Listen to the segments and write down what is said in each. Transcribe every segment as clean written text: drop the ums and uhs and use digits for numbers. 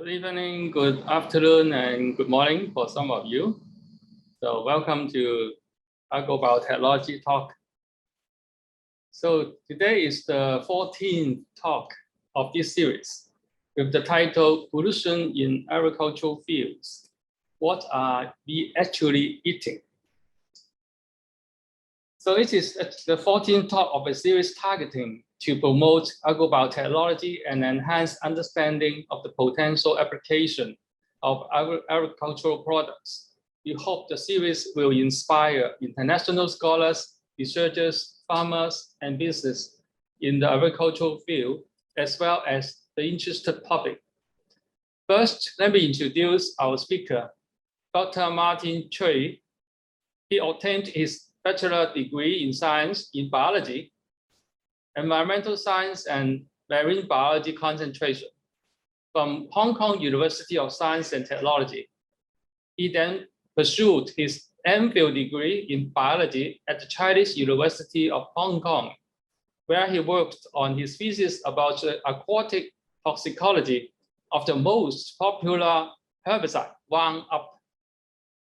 Good evening, good afternoon, and good morning for some of you. So welcome to Agrobiotechnology talk. So today is the 14th talk of this series with the title Pollution in Agricultural Fields. What are we actually eating? So it is the 14th talk of a series targeting to promote agrobiotechnology and enhance understanding of the potential application of agricultural products. We hope the series will inspire international scholars, researchers, farmers, and business in the agricultural field, as well as the interested public. First, let me introduce our speaker, Dr. Martin Tsui. He obtained his bachelor degree in science in biology, environmental science, and marine biology concentration from Hong Kong University of Science and Technology. He then pursued his MPhil degree in biology at the Chinese University of Hong Kong, where he worked on his thesis about the aquatic toxicology of the most popular herbicide, Runup.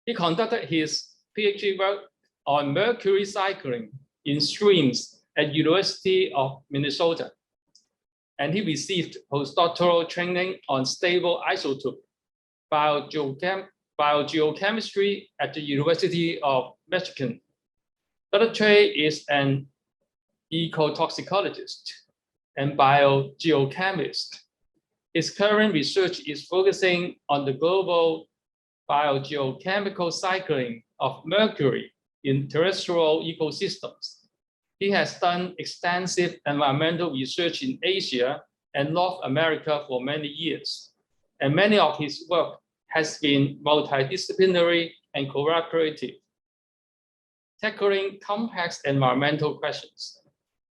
He conducted his PhD work on mercury cycling in streams at University of Minnesota. And he received postdoctoral training on stable isotope biogeochemistry at the University of Michigan. Dr. Tsui is an ecotoxicologist and biogeochemist. His current research is focusing on the global biogeochemical cycling of mercury in terrestrial ecosystems. He has done extensive environmental research in Asia and North America for many years, and many of his work has been multidisciplinary and collaborative, tackling complex environmental questions.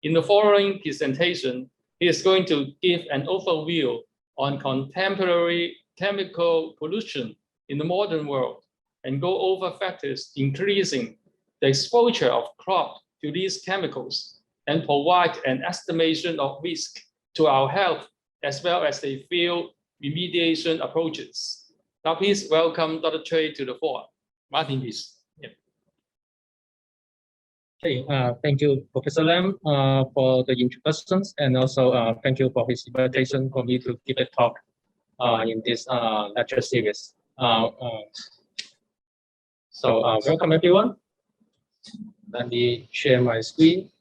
In the following presentation, he is going to give an overview on contemporary chemical pollution in the modern world and go over factors increasing the exposure of crops to these chemicals and provide an estimation of risk to our health as well as the field remediation approaches. Now please welcome Dr. Tsui to the floor. Martin, please. Yeah. Okay, thank you, Professor Lam, for the introductions, and also thank you for his invitation for me to give a talk in this lecture series. Welcome everyone. Let me share my screen.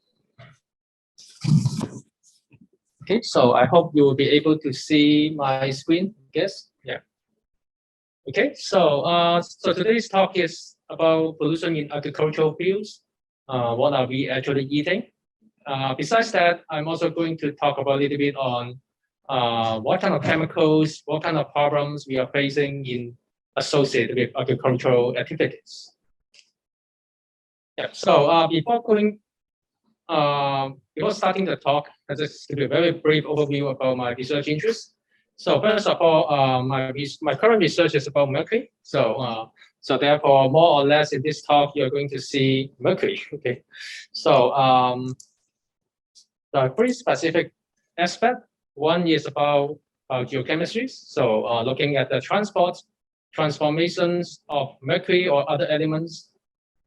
Okay, so I hope you will be able to see my screen. Yes, yeah. Okay, so today's talk is about pollution in agricultural fields. What are we actually eating? Besides that, I'm also going to talk about a little bit on what kind of chemicals, what kind of problems we are facing associated with agricultural activities. Yeah, so before starting the talk, I'll just give you a very brief overview about my research interests. So first of all, my current research is about mercury. So therefore, more or less in this talk, you're going to see mercury. Okay, so the very specific aspect. One is about geochemistry. So looking at the transformations of mercury or other elements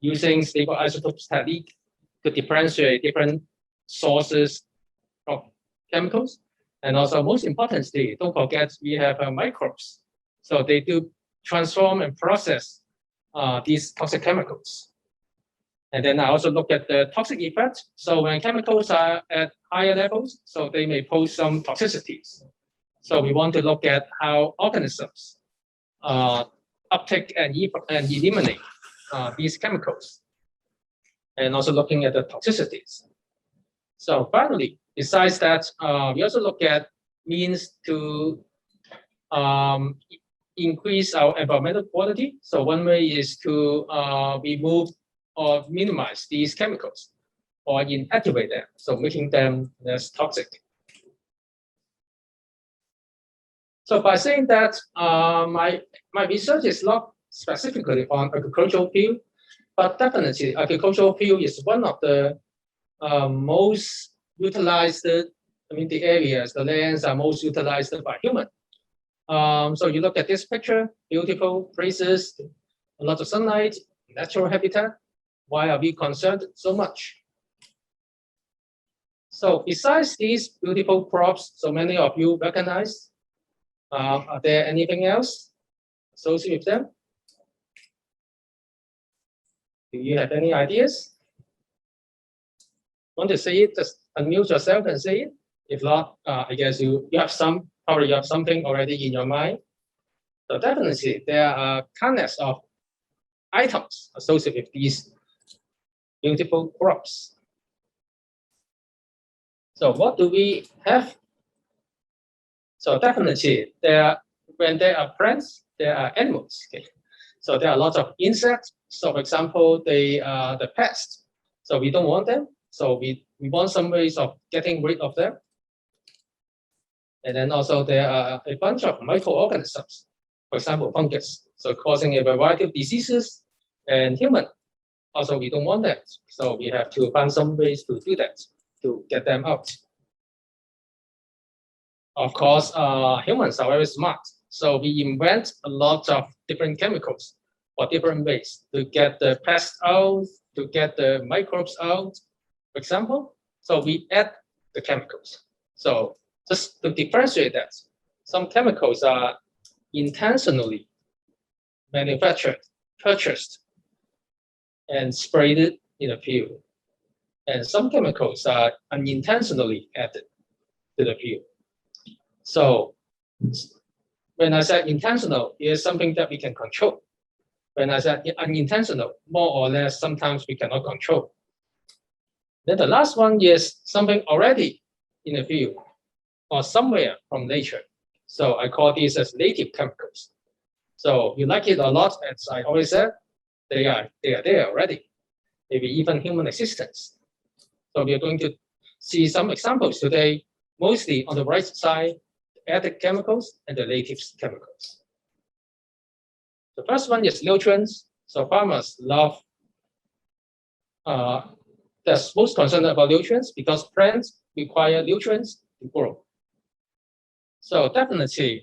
using stable isotopes technique to differentiate different sources of chemicals. And also, most importantly, don't forget we have microbes. So they do transform and process these toxic chemicals. And then I also look at the toxic effect. So when chemicals are at higher levels, so they may pose some toxicities. So we want to look at how organisms uptake and eliminate these chemicals, and also looking at the toxicities. So finally, besides that, we also look at means to increase our environmental quality. So one way is to remove or minimize these chemicals or inactivate them, so making them less toxic. So by saying that, my research is not specifically on agricultural field, but definitely agricultural field is one of the most utilized, the areas, the lands are most utilized by human. So you look at this picture, beautiful places, a lot of sunlight, natural habitat. Why are we concerned so much? So besides these beautiful crops, so many of you recognize, are there anything else associated with them? Do you have any ideas? Want to say it? Just unmute yourself and say it. If not, I guess you have probably you have something already in your mind. So definitely there are countless of items associated with these beautiful crops. So what do we have? So definitely when there are plants, there are animals. Okay? So there are lots of insects. So for example, the pests. So we don't want them. So we want some ways of getting rid of them. And then also there are a bunch of microorganisms, for example, fungus, so causing a variety of diseases, and human. Also, we don't want that. So we have to find some ways to do that, to get them out. Of course, humans are very smart. So we invent a lot of different chemicals for different ways to get the pests out, to get the microbes out, for example. So we add the chemicals. So just to differentiate that, some chemicals are intentionally manufactured, purchased, and sprayed in a field. And some chemicals are unintentionally added to the field. So when I said intentional, it is something that we can control. When I said unintentional, more or less, sometimes we cannot control. Then the last one is something already in the field or somewhere from nature. So I call these as native chemicals. So you like it or not, as I always said, they are there already, maybe even human existence. So we are going to see some examples today, mostly on the right side, added chemicals and the native chemicals. The first one is nutrients. So farmers love, they're most concerned about nutrients because plants require nutrients to grow. So definitely,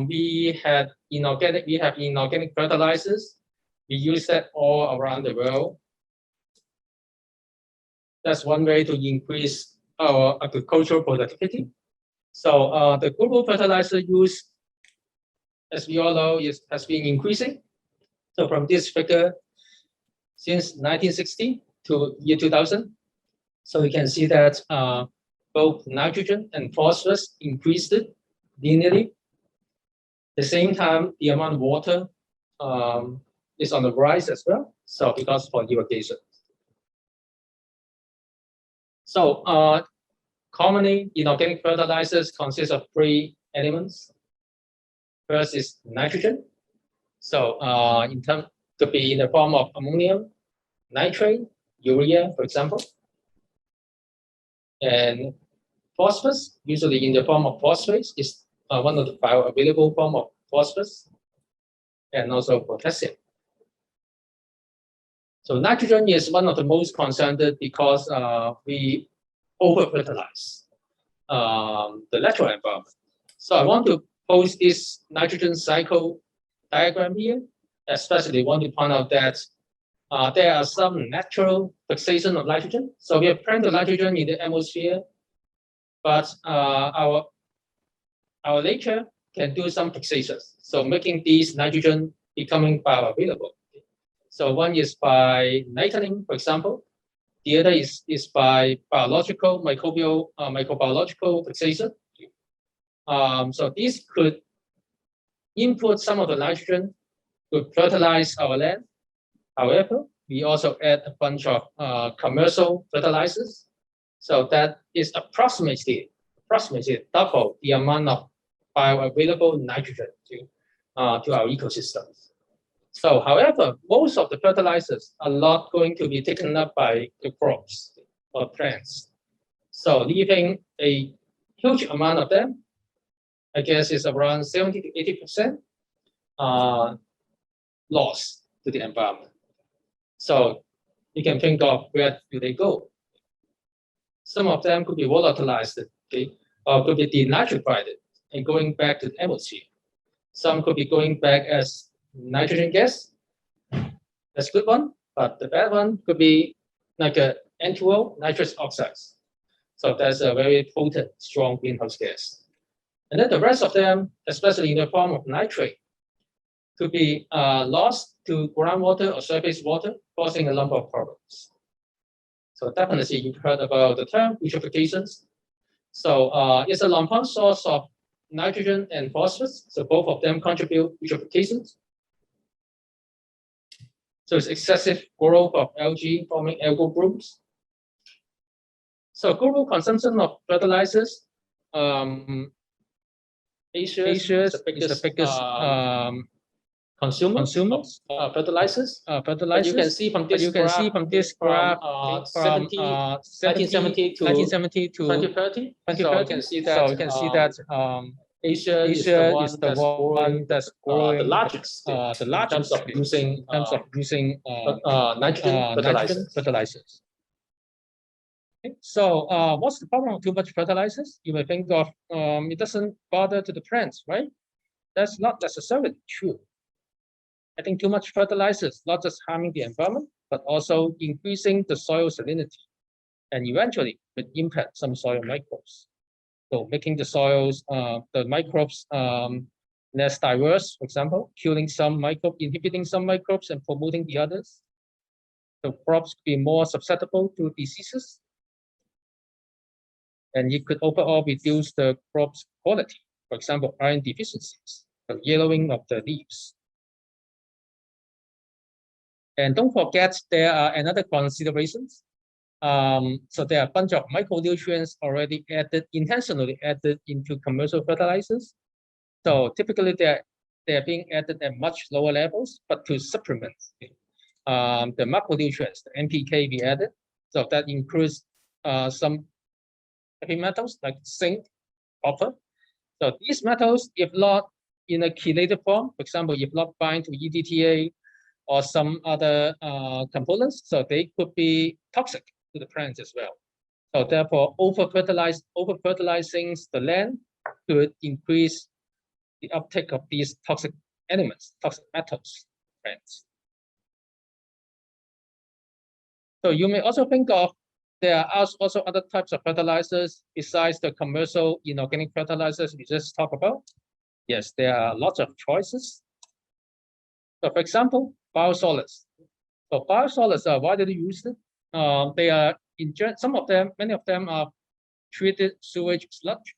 we have inorganic fertilizers. We use that all around the world. That's one way to increase our agricultural productivity. So the global fertilizer use, as we all know, has been increasing. So from this figure, since 1960 to year 2000, so we can see that both nitrogen and phosphorus increased linearly. At the same time, the amount of water is on the rise as well. So because for irrigation. So commonly, inorganic fertilizers consist of three elements. First is nitrogen. So could be in the form of ammonium, nitrate, urea, for example. And phosphorus, usually in the form of phosphates, is one of the bioavailable form of phosphorus, and also potassium. So nitrogen is one of the most concerned because we over-fertilize the natural environment. So I want to post this nitrogen cycle diagram here, especially want to point out that there are some natural fixation of nitrogen. So we have plenty of nitrogen in the atmosphere, but our nature can do some fixations. So making these nitrogen becoming bioavailable. So one is by lightning, for example. The other is by biological, microbiological fixation. So these could input some of the nitrogen to fertilize our land. However, we also add a bunch of commercial fertilizers. So that is approximately double the amount of bioavailable nitrogen to our ecosystems. So, however, most of the fertilizers are not going to be taken up by the crops or plants. So leaving a huge amount of them, I guess is around 70 to 80% loss to the environment. So you can think of where do they go. Some of them could be volatilized, okay, or could be denitrified and going back to the atmosphere. Some could be going back as nitrogen gas. That's a good one, but the bad one could be like a N2O, nitrous oxides. So that's a very potent, strong greenhouse gas. And then the rest of them, especially in the form of nitrate, could be lost to groundwater or surface water, causing a number of problems. So definitely you've heard about the term eutrophications. So it's a non-pond source of nitrogen and phosphorus. So both of them contribute eutrophications. So it's excessive growth of algae forming algal blooms. So global consumption of fertilizers, Asia is the biggest consumers of fertilizers. You can see from this graph, 1970 to 2030. So you can see that Asia is the one that's growing the largest in terms of using nitrogen fertilizers. Okay. So what's the problem of too much fertilizers? You may think of it doesn't bother to the plants, right? That's not necessarily true. I think too much fertilizers not just harming the environment, but also increasing the soil salinity, and eventually would impact some soil microbes. So making the soils, the microbes less diverse, for example, killing some microbes, inhibiting some microbes and promoting the others. So crops could be more susceptible to diseases. And it could overall reduce the crop's quality. For example, iron deficiencies, the yellowing of the leaves. And don't forget, there are another considerations. So there are a bunch of micronutrients already added, intentionally added into commercial fertilizers. So typically they're being added at much lower levels, but to supplement the macronutrients, the NPK we added. So that includes some heavy metals like zinc, copper. So these metals, if not in a chelated form, for example, if not bind to EDTA or some other components, so they could be toxic to the plants as well. So therefore, over-fertilizing the land could increase the uptake of these toxic elements, toxic metals, plants. So you may also think of there are also other types of fertilizers besides the commercial inorganic fertilizers we just talked about. Yes, there are lots of choices. So for example, biosolids. So biosolids are widely used. They are many of them are treated sewage sludge.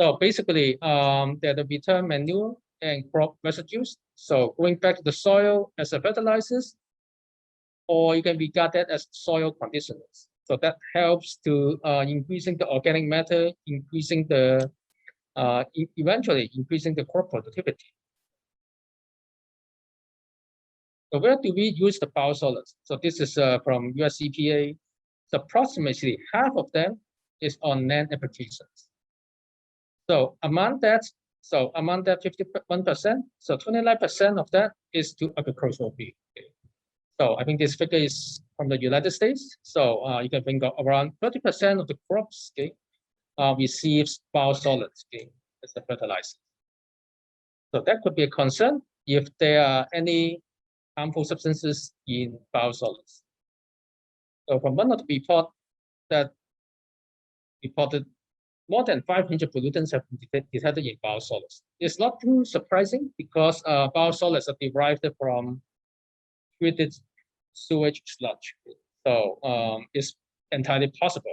So basically, they're the return manure and crop residues. So going back to the soil as a fertilizers, or you can regard that as soil conditioners. So that helps to increasing the organic matter, increasing the eventually increasing the crop productivity. So where do we use the biosolids? So this is from US EPA. So approximately half of them is on land applications. So among that 51%, so 29% of that is to agricultural field. So I think this figure is from the United States. So you can think of around 30% of the crops receives biosolids as the fertilizer. So that could be a concern if there are any harmful substances in biosolids. So from one of the report that reported more than 500 pollutants have been detected in biosolids. It's not too surprising because biosolids are derived from treated sewage sludge. So it's entirely possible.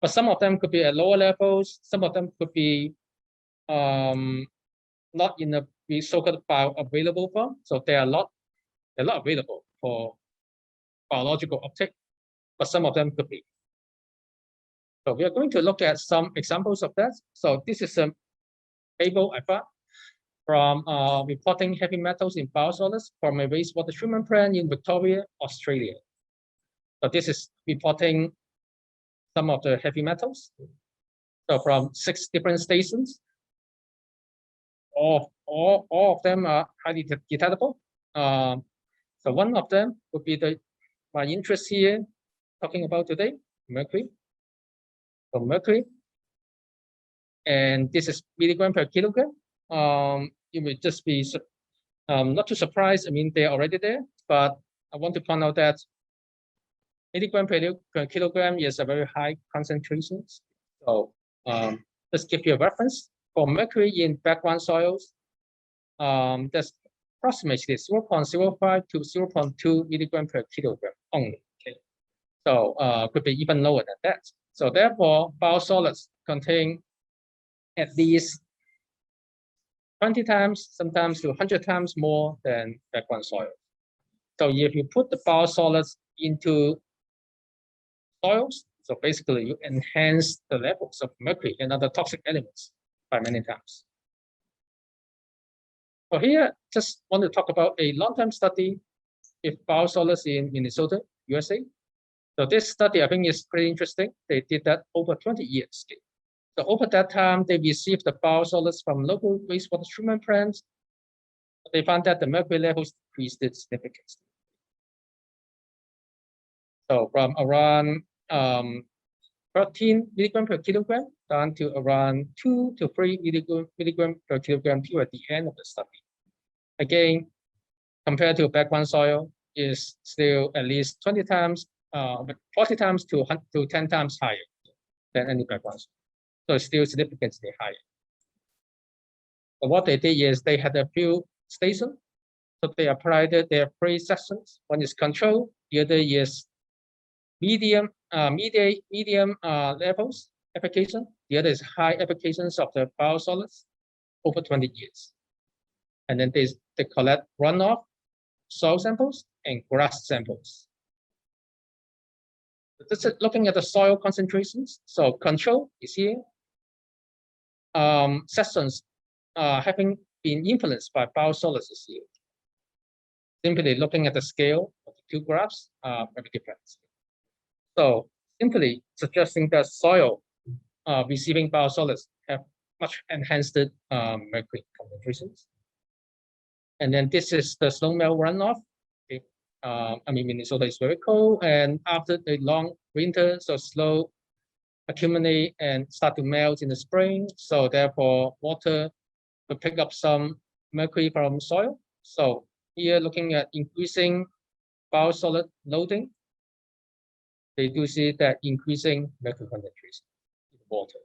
But some of them could be at lower levels. Some of them could be not in a so-called bioavailable form. So they're not available for biological uptake, but some of them could be. So we are going to look at some examples of that. So this is a table I found from reporting heavy metals in biosolids from a wastewater treatment plant in Victoria, Australia. So this is reporting some of the heavy metals. So from 6 different stations, all of them are highly detectable. So one of them would be my interest here, talking about today, mercury. So mercury, and this is milligram per kilogram. you may just be not too surprised. I mean, they're already there, but I want to point out that 80 grams per kilogram is a very high concentration. So just give you a reference for mercury in background soils. That's approximately 0.05 to 0.2 milligram per kilogram only. Okay, so could be even lower than that. So therefore, biosolids contain at least 20 times, sometimes to 100 times more than background soil. So if you put the biosolids into soils, so basically you enhance the levels of mercury and other toxic elements by many times. So here, just want to talk about a long-term study with biosolids in Minnesota, USA. So this study, I think, is pretty interesting. They did that over 20 years. So over that time, they received the biosolids from local wastewater treatment plants. They found that the mercury levels decreased significantly. So from around 13 milligram per kilogram down to around 2 to 3 milligram per kilogram toward the end of the study. Again, compared to background soil, is still at least 20 times, 40 times to 10 times higher than any background soil. So it's still significantly higher. But what they did is they had a few stations. So they applied their 3 sections. One is control, the other is medium levels application. The other is high applications of the biosolids over 20 years. And then they collect runoff, soil samples, and grass samples. This is looking at the soil concentrations. So control is here. Sections having been influenced by biosolids is here. Simply looking at the scale of the 2 graphs are very different. So simply suggesting that soil receiving biosolids have much enhanced mercury concentrations. And then this is the snow melt runoff. Okay. I mean, Minnesota is very cold, and after a long winter, so snow accumulate and start to melt in the spring. So therefore, water will pick up some mercury from soil. So here, looking at increasing biosolid loading, they do see that increasing mercury concentration in water,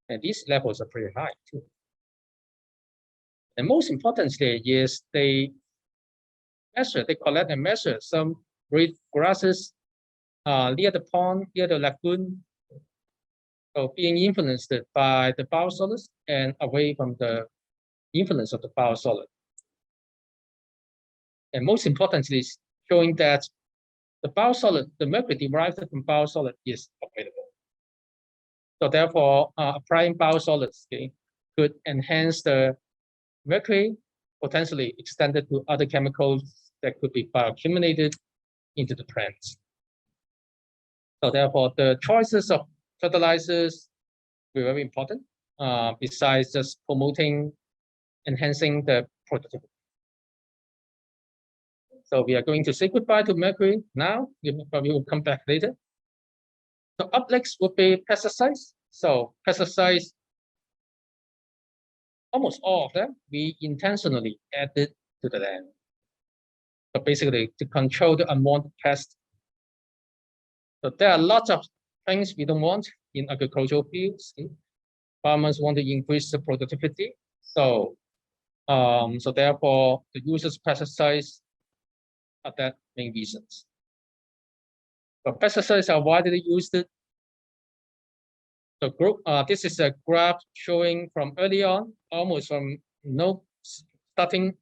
and these levels are pretty high too. And most importantly is they collect and measure some reed grasses near the pond, near the lagoon, so being influenced by the biosolids and away from the influence of the biosolid. And most importantly, showing that the biosolid, the mercury derived from biosolid is available. So therefore, applying biosolids could enhance the mercury, potentially extended to other chemicals that could be bioaccumulated into the plants. So therefore, the choices of fertilizers were very important, besides just promoting, enhancing the productivity. So we are going to say goodbye to mercury now, but we will come back later. So up next would be pesticides. So pesticides, almost all of them, we intentionally added to the land. So basically to control the unwanted pests. So there are lots of things we don't want in agricultural fields. Farmers want to increase the productivity. So, so therefore the use of pesticides are that main reasons. But pesticides are widely used. The group, this is a graph showing from early on, almost from starting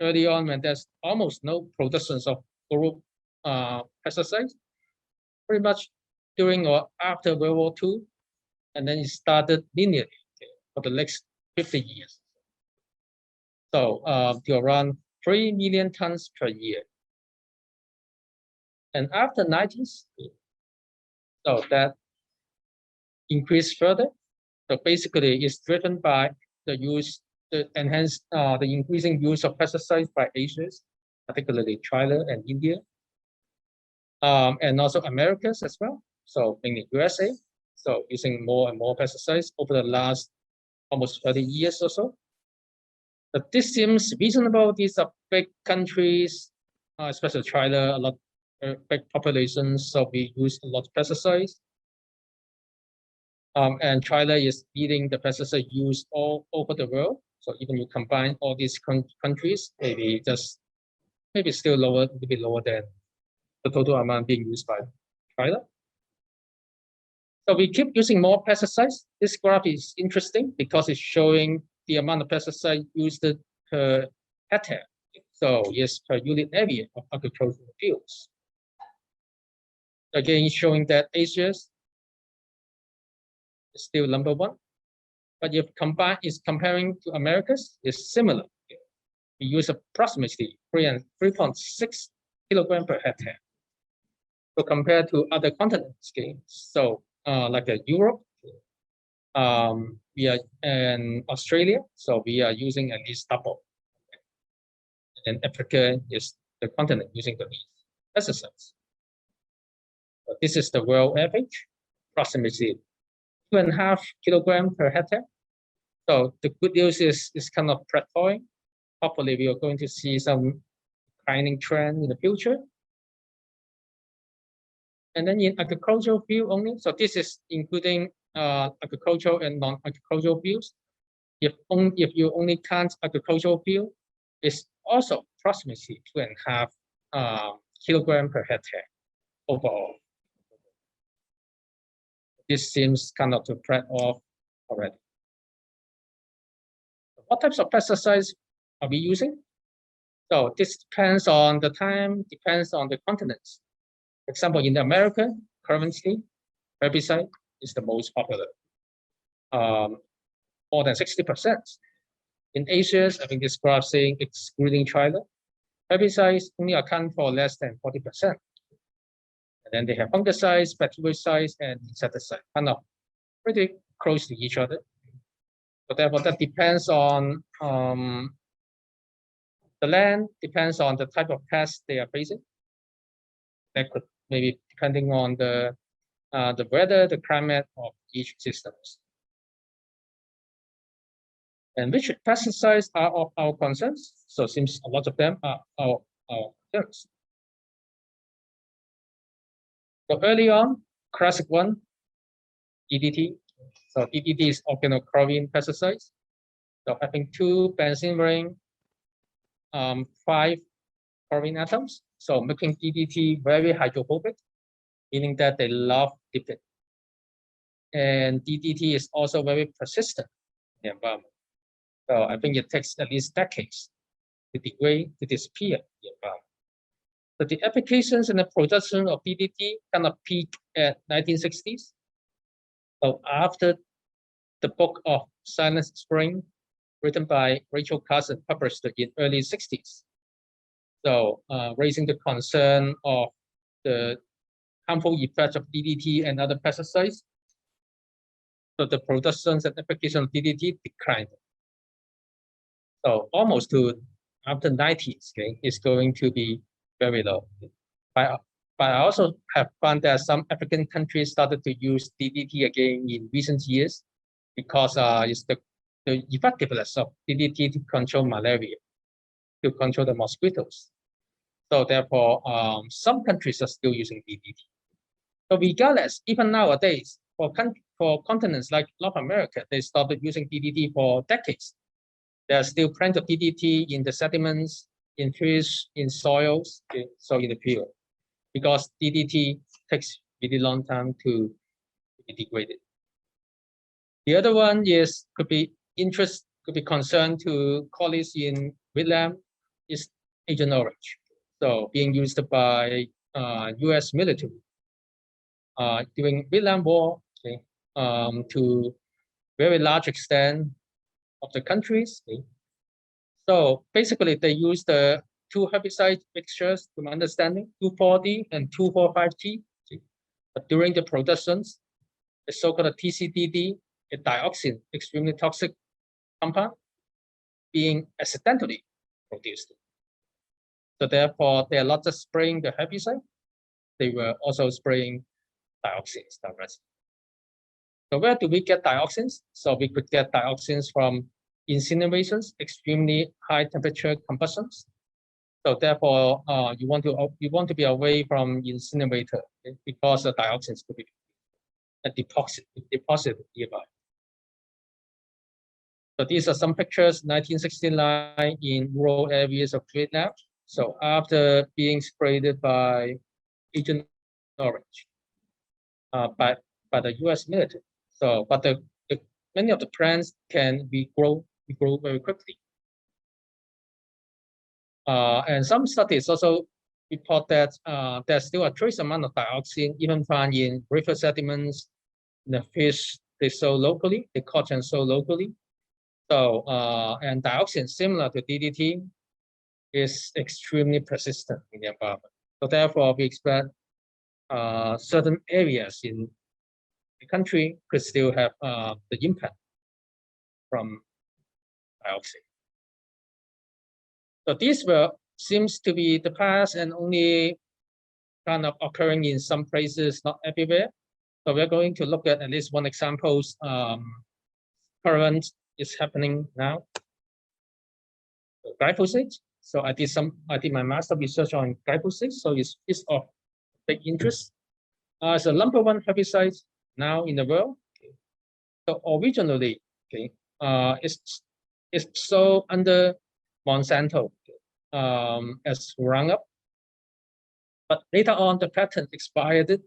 early on when there's almost no productions of group pesticides, pretty much during or after World War II, and then it started linearly for the next 50 years. So to around 3 million tons per year. And after 90s, so that increased further. So basically, it's driven by the increasing use of pesticides by Asians, particularly China and India, and also Americas as well. So mainly USA. So using more and more pesticides over the last almost 30 years or so. But this seems reasonable. These are big countries, especially China, a lot big populations, so we use a lot of pesticides. And China is leading the pesticide use all over the world. So even you combine all these countries, maybe still lower, a bit lower than the total amount being used by China. So we keep using more pesticides. This graph is interesting because it's showing the amount of pesticide used per hectare. So yes, per unit area of agricultural fields. Again, showing that Asia is still number one. But if comparing to Americas, it's similar. We use approximately 3.6 kilogram per hectare. So compared to other continents, so like Europe, we are in Australia, so we are using at least double. And Africa is the continent using the least pesticides. But this is the world average, approximately 2.5 kilogram per hectare. So the good news is it's kind of plateauing. Hopefully, we are going to see some declining trend in the future. And then in agricultural field only, so this is including agricultural and non-agricultural fields. If you only count agricultural field, it's also approximately 2.5 kilogram per hectare overall. This seems kind of to spread off already. What types of pesticides are we using? So this depends on the time, depends on the continents. For example, in America, currently, herbicide is the most popular, more than 60%. In Asia, I think this graph saying excluding China, herbicides only account for less than 40%. And then they have fungicides, bactericides, and insecticides, kind of pretty close to each other. So therefore, that depends on the land, depends on the type of pest they are facing. That could maybe depending on the weather, the climate of each systems. And which pesticides are of our concerns? So it seems a lot of them are our concerns. So early on, classic one, DDT. So DDT is organochlorine pesticides. So having 2 benzene ring, 5 chlorine atoms. So making DDT very hydrophobic, meaning that they love dipping. And DDT is also very persistent in the environment. So I think it takes at least decades to degrade, to disappear in the environment. So the applications and the production of DDT kind of peaked at 1960s. So after the book of Silent Spring, written by Rachel Carson, published in early 60s. So raising the concern of the harmful effects of DDT and other pesticides. So the productions and application of DDT declined. So almost to after 90s, okay, is going to be very low. But I also have found that some African countries started to use DDT again in recent years because it's the effectiveness of DDT to control malaria, to control the mosquitoes. So therefore, some countries are still using DDT. So regardless, even nowadays, for continents like North America, they started using DDT for decades. There are still plenty of DDT in the sediments, in fish, in soils, okay, so in the field, because DDT takes really long time to be degraded. The other one is could be concern to colleagues in Vietnam is Agent Orange. So being used by U.S. military during Vietnam War, okay, to very large extent of the countries. Okay. So basically, they use the 2 herbicide mixtures, to my understanding, 2,4-D and 2,4,5-T. Okay. But during the productions, the so-called TCDD, a dioxin, extremely toxic compound, being accidentally produced. So therefore, they are not just spraying the herbicide, they were also spraying dioxins directly. So where do we get dioxins? So we could get dioxins from incinerators, extremely high temperature combustions. So therefore, you want to be away from incinerator, okay, because the dioxins could be a deposit nearby. So these are some pictures, 1969 in rural areas of Vietnam. So after being sprayed by Agent Orange by the U.S. military. So, but many of the plants can grow very quickly. And some studies also report that there's still a trace amount of dioxin even found in river sediments, in the fish they sow locally, they catch and sow locally. So, and dioxin, similar to DDT, is extremely persistent in the environment. So therefore, we expect certain areas in the country could still have the impact from dioxin. So these seems to be the past and only kind of occurring in some places, not everywhere. So we're going to look at least one example. Current is happening now. Glyphosate. So I did my master research on glyphosate. So it's of big interest. It's the #1 herbicide now in the world. Okay. So originally, okay, it's sold under Monsanto as Runup, but later on the patent expired,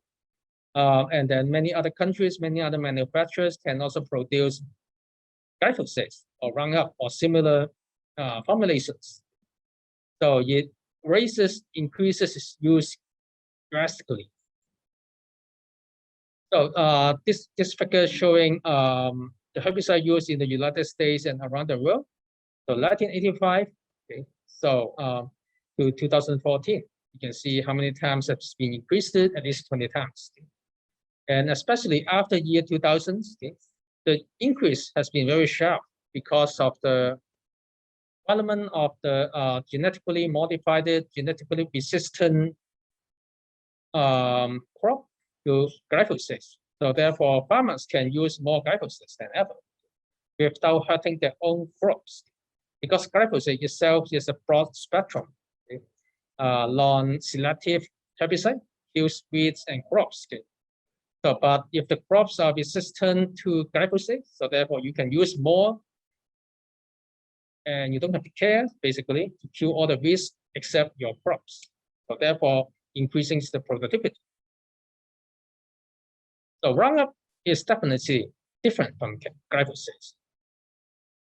and then many other countries, many other manufacturers can also produce glyphosate or Runup or similar formulations. So it increases its use drastically. So this figure is showing the herbicide used in the United States and around the world. So 1985, okay, so to 2014, you can see how many times it's been increased, at least 20 times. And especially after year 2000, okay, the increase has been very sharp because of the development of the genetically modified, genetically resistant crop to glyphosate. So therefore, farmers can use more glyphosate than ever without hurting their own crops, because glyphosate itself is a broad spectrum, okay, non-selective herbicide, kills weeds and crops. Okay. So, but if the crops are resistant to glyphosate, so therefore you can use more, and you don't have to care basically to kill all the weeds except your crops. So therefore, increasing the productivity. So Runup is definitely different from glyphosate.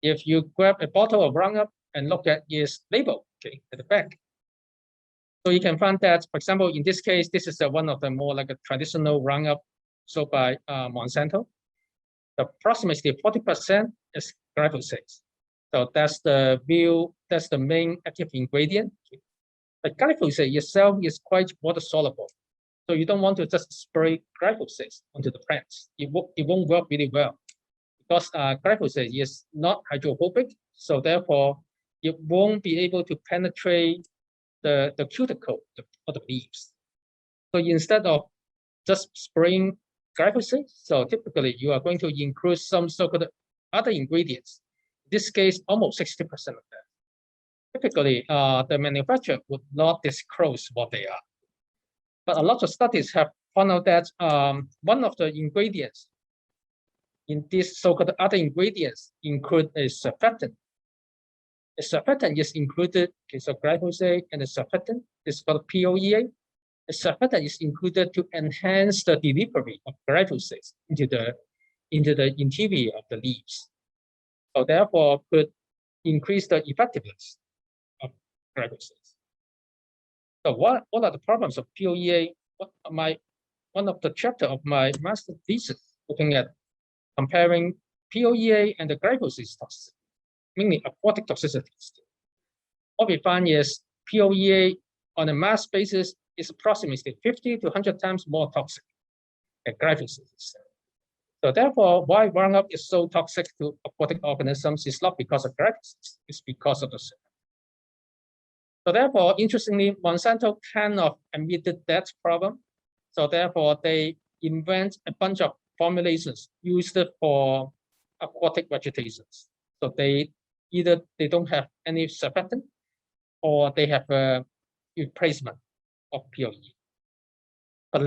If you grab a bottle of Runup and look at its label, okay, at the back, so you can find that, for example, in this case, this is one of the more like a traditional Runup sold by Monsanto. Approximately 40% is glyphosate. So that's the main active ingredient. But glyphosate itself is quite water soluble. So you don't want to just spray glyphosate onto the plants. It won't work really well because glyphosate is not hydrophobic. So therefore, it won't be able to penetrate the cuticle of the leaves. So instead of just spraying glyphosate, so typically you are going to include some so-called other ingredients. In this case, almost 60% of that. Typically, the manufacturer would not disclose what they are. But a lot of studies have found out that one of the ingredients in these so-called other ingredients include a surfactant. A surfactant is included, okay, so glyphosate and a surfactant is called POEA. A surfactant is included to enhance the delivery of glyphosate into the interior of the leaves. So therefore, could increase the effectiveness of glyphosate. So what are the problems of POEA? One of the chapter of my master thesis looking at comparing POEA and the glyphosate toxicity, mainly aquatic toxicities. What we find is POEA on a mass basis is approximately 50 to 100 times more toxic than glyphosate. So therefore, why Runup is so toxic to aquatic organisms is not because of glyphosate, it's because of the surfactant. So therefore, interestingly, Monsanto kind of admitted that problem. So therefore, they invent a bunch of formulations used for aquatic vegetations. So they either they don't have any surfactant or they have a replacement of POE. But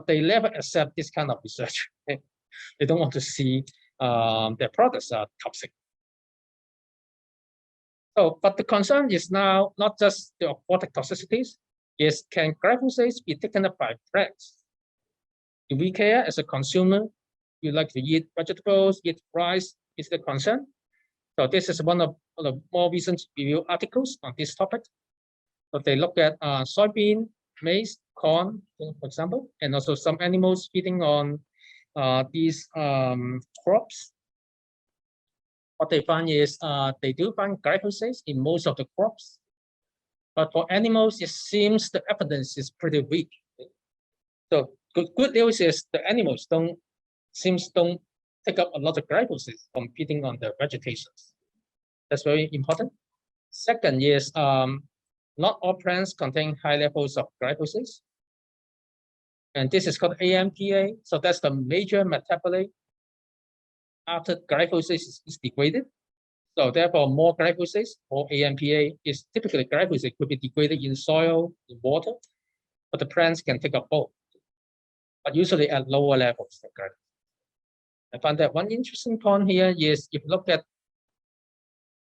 they never accept this kind of research. They don't want to see their products are toxic. So, but the concern is now not just the aquatic toxicities, is can glyphosate be taken up by plants? Do we care as a consumer? You like to eat vegetables, eat rice, is the concern? So this is one of the more recent review articles on this topic. So they look at soybean, maize, corn, for example, and also some animals feeding on these crops. What they find is they do find glyphosate in most of the crops, but for animals, it seems the evidence is pretty weak. So good news is the animals don't take up a lot of glyphosate from feeding on the vegetation. That's very important. Second is not all plants contain high levels of glyphosate. And this is called AMPA. So that's the major metabolite after glyphosate is degraded. So therefore, more glyphosate or AMPA is typically glyphosate could be degraded in soil, in water, but the plants can take up both, but usually at lower levels of glyphosate. I found that one interesting point here is if you look at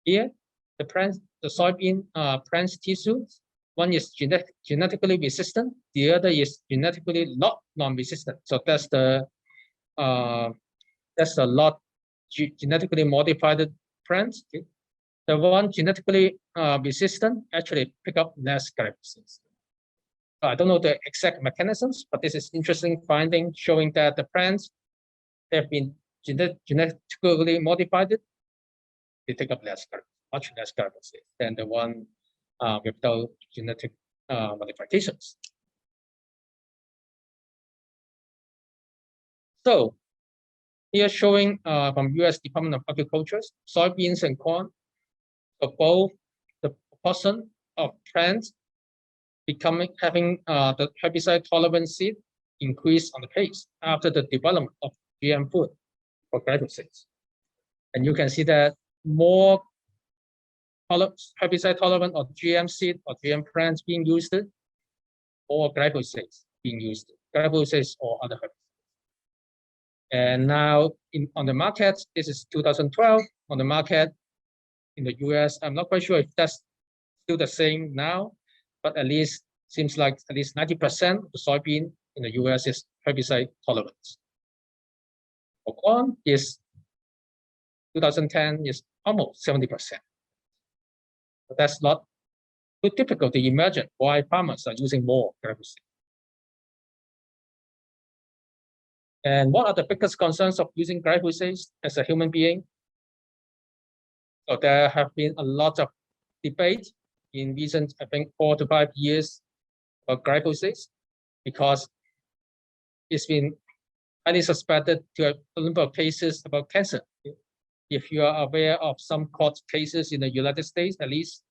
here, the soybean plant tissues, one is genetically resistant, the other is genetically not non-resistant. So that's the lot genetically modified plants. Okay? The one genetically resistant actually pick up less glyphosate. I don't know the exact mechanisms, but this is interesting finding showing that the plants have been genetically modified. They take up much less glyphosate than the one without genetic modifications. So here showing from U.S. Department of Agriculture, soybeans and corn, so both the proportion of plants having the herbicide tolerant seed increase on the pace after the development of GM food for glyphosate. And you can see that more herbicide tolerant or GM seed or GM plants being used, or glyphosate being used, glyphosate or other herbicides. And now on the market, this is 2012 on the market in the US. I'm not quite sure if that's still the same now, but at least seems like at least 90% of the soybean in the US is herbicide tolerant. For corn is 2010 is almost 70%. But that's not too difficult to imagine why farmers are using more glyphosate. And what are the biggest concerns of using glyphosate as a human being? So there have been a lot of debate in recent, I think, 4 to 5 years about glyphosate, because it's been highly suspected to have a number of cases about cancer. If you are aware of some court cases in the United States, at least,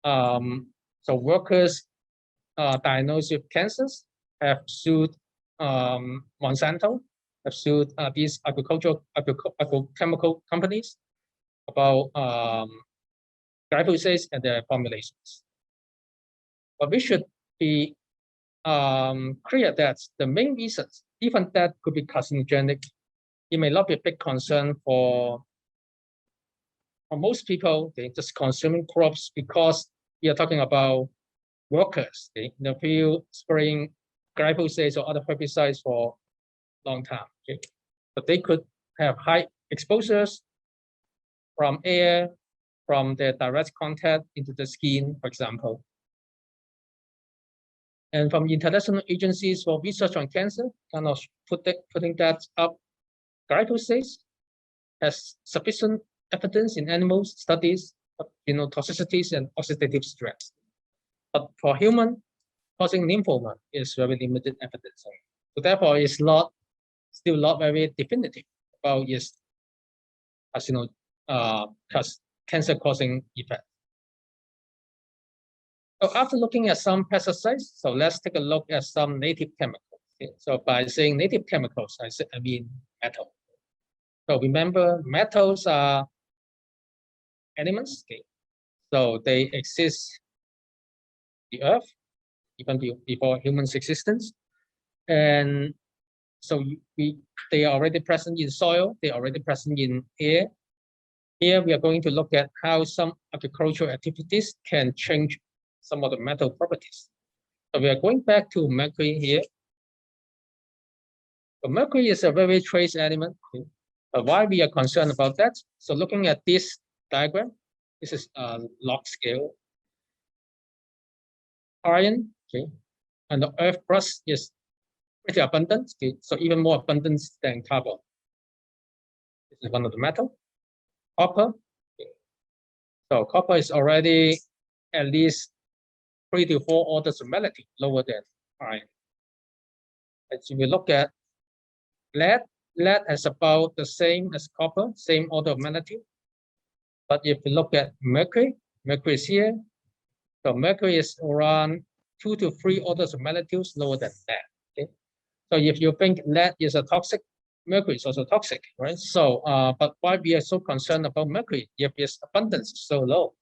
so workers diagnosed with cancers have sued Monsanto, have sued these agrochemical companies about glyphosate and their formulations. But we should be clear that the main reasons, even that could be carcinogenic, it may not be a big concern for most people. They just consuming crops because we are talking about workers in the field spraying glyphosate or other herbicides for a long time. Okay? But they could have high exposures from air, from their direct contact into the skin, for example. And from international agencies for research on cancer, kind of putting that up, glyphosate has sufficient evidence in animal studies of toxicities and oxidative stress. But for human, causing lymphoma is very limited evidence. So therefore, it's still not very definitive about its cancer-causing effect. So after looking at some pesticides, so let's take a look at some native chemicals. Okay? So by saying native chemicals, I mean metal. So remember, metals are elements. Okay. So they exist the earth even before humans' existence, and so they are already present in soil. They are already present in air. Here we are going to look at how some agricultural activities can change some of the metal properties. So we are going back to mercury here. So mercury is a very trace element. Okay. But why we are concerned about that? So looking at this diagram, this is a log scale. Iron, okay, and the earth crust is pretty abundant. Okay, so even more abundant than carbon. This is one of the metal. Copper. Okay. So copper is already at least 3 to 4 orders of magnitude lower than iron. As we look at lead, lead is about the same as copper, same order of magnitude. But if we look at mercury, mercury is here. So mercury is around 2 to 3 orders of magnitude lower than lead. Okay. So if you think lead is a toxic, mercury is also toxic, right? So, but why we are so concerned about mercury if its abundance is so low?